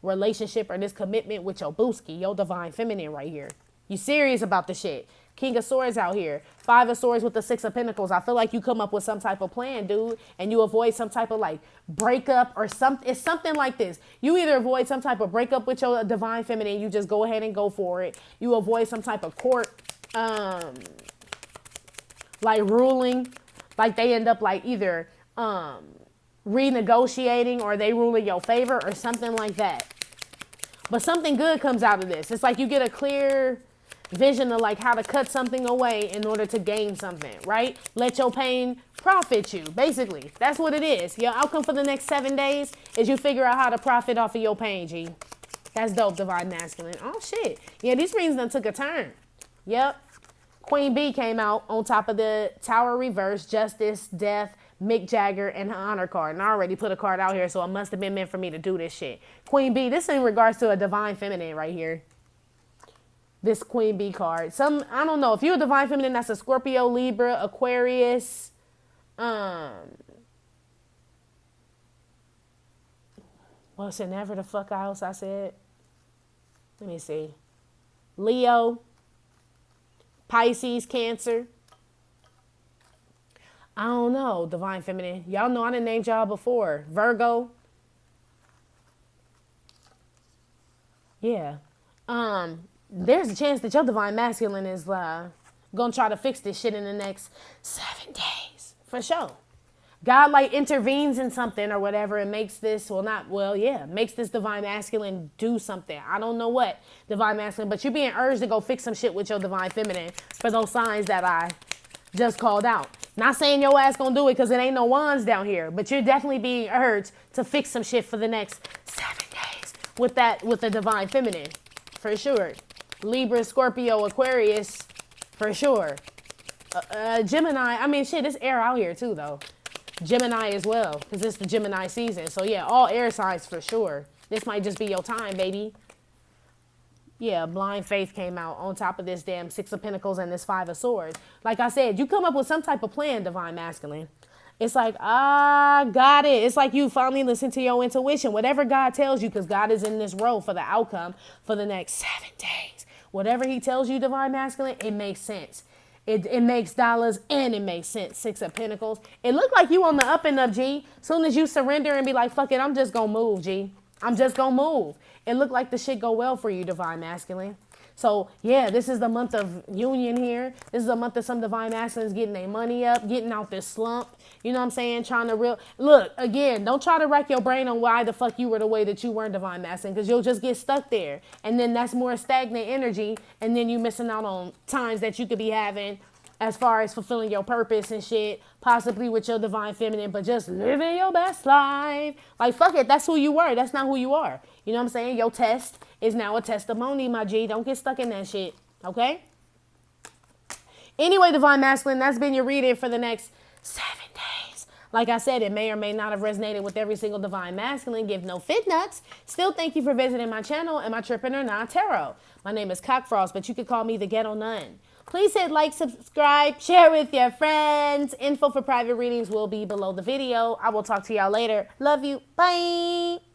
relationship or this commitment with your booski, your Divine Feminine right here. You serious about the shit. King of Swords out here. 5 of Swords with the 6 of Pentacles. I feel like you come up with some type of plan, dude, and you avoid some type of like breakup or something. It's something like this. You either avoid some type of breakup with your Divine Feminine. You just go ahead and go for it. You avoid some type of court, like ruling, like they end up like either, renegotiating or they rule in your favor or something like that. But something good comes out of this. It's like you get a clear vision of like how to cut something away in order to gain something, right? Let your pain profit you. Basically, that's what it is. Your outcome for the next 7 days is you figure out how to profit off of your pain, G. That's dope, Divine Masculine. Oh, shit. Yeah, these readings done took a turn. Yep. Queen Bee came out on top of the Tower reverse, Justice, Death, Mick Jagger, and her honor card. And I already put a card out here, so it must have been meant for me to do this shit. Queen Bee, this in regards to a Divine Feminine right here. This Queen Bee card. I don't know. If you're a Divine Feminine, that's a Scorpio, Libra, Aquarius. What's it, never the fuck else I said? Let me see. Leo, Pisces, Cancer. I don't know, Divine Feminine. Y'all know I done named y'all before. Virgo. Yeah. There's a chance that your Divine Masculine is gonna try to fix this shit in the next 7 days. For sure. God like intervenes in something or whatever and makes this, makes this Divine Masculine do something. I don't know what, Divine Masculine, but you're being urged to go fix some shit with your Divine Feminine for those signs that I just called out. Not saying your ass gonna do it because it ain't no wands down here, but you're definitely being urged to fix some shit for the next 7 days with the Divine Feminine, for sure. Libra, Scorpio, Aquarius, for sure. Gemini, I mean, shit, it's air out here too, though. Gemini as well, because it's the Gemini season. So yeah, all air signs for sure. This might just be your time, baby. Yeah, Blind Faith came out on top of this damn 6 of Pentacles and this 5 of Swords. Like I said, you come up with some type of plan, Divine Masculine. It's like, got it. It's like you finally listen to your intuition. Whatever God tells you, because God is in this role for the outcome for the next 7 days. Whatever he tells you, Divine Masculine, it makes sense. It makes dollars and it makes sense. 6 of Pentacles. It looked like you on the up and up, G. Soon as you surrender and be like, fuck it, I'm just going to move, G. I'm just going to move. It looked like the shit go well for you, Divine Masculine. So yeah, this is the month of union here. This is a month of some divine masculines getting their money up, getting out this slump. You know what I'm saying? Trying to look, again, don't try to rack your brain on why the fuck you were the way that you weren't divine masculine, because you'll just get stuck there. And then that's more stagnant energy. And then you missing out on times that you could be having as far as fulfilling your purpose and shit, possibly with your divine feminine, but just living your best life. Like, fuck it, that's who you were. That's not who you are. You know what I'm saying? Your test is now a testimony, my G. Don't get stuck in that shit, okay? Anyway, divine masculine, that's been your reading for the next 7 days. Like I said, it may or may not have resonated with every single divine masculine. Give no fit nuts. Still, thank you for visiting my channel and my Trippin' or Not Tarot. My name is Cockfrost, but you could call me the Ghetto Nun. Please hit like, subscribe, share with your friends. Info for private readings will be below the video. I will talk to y'all later. Love you. Bye.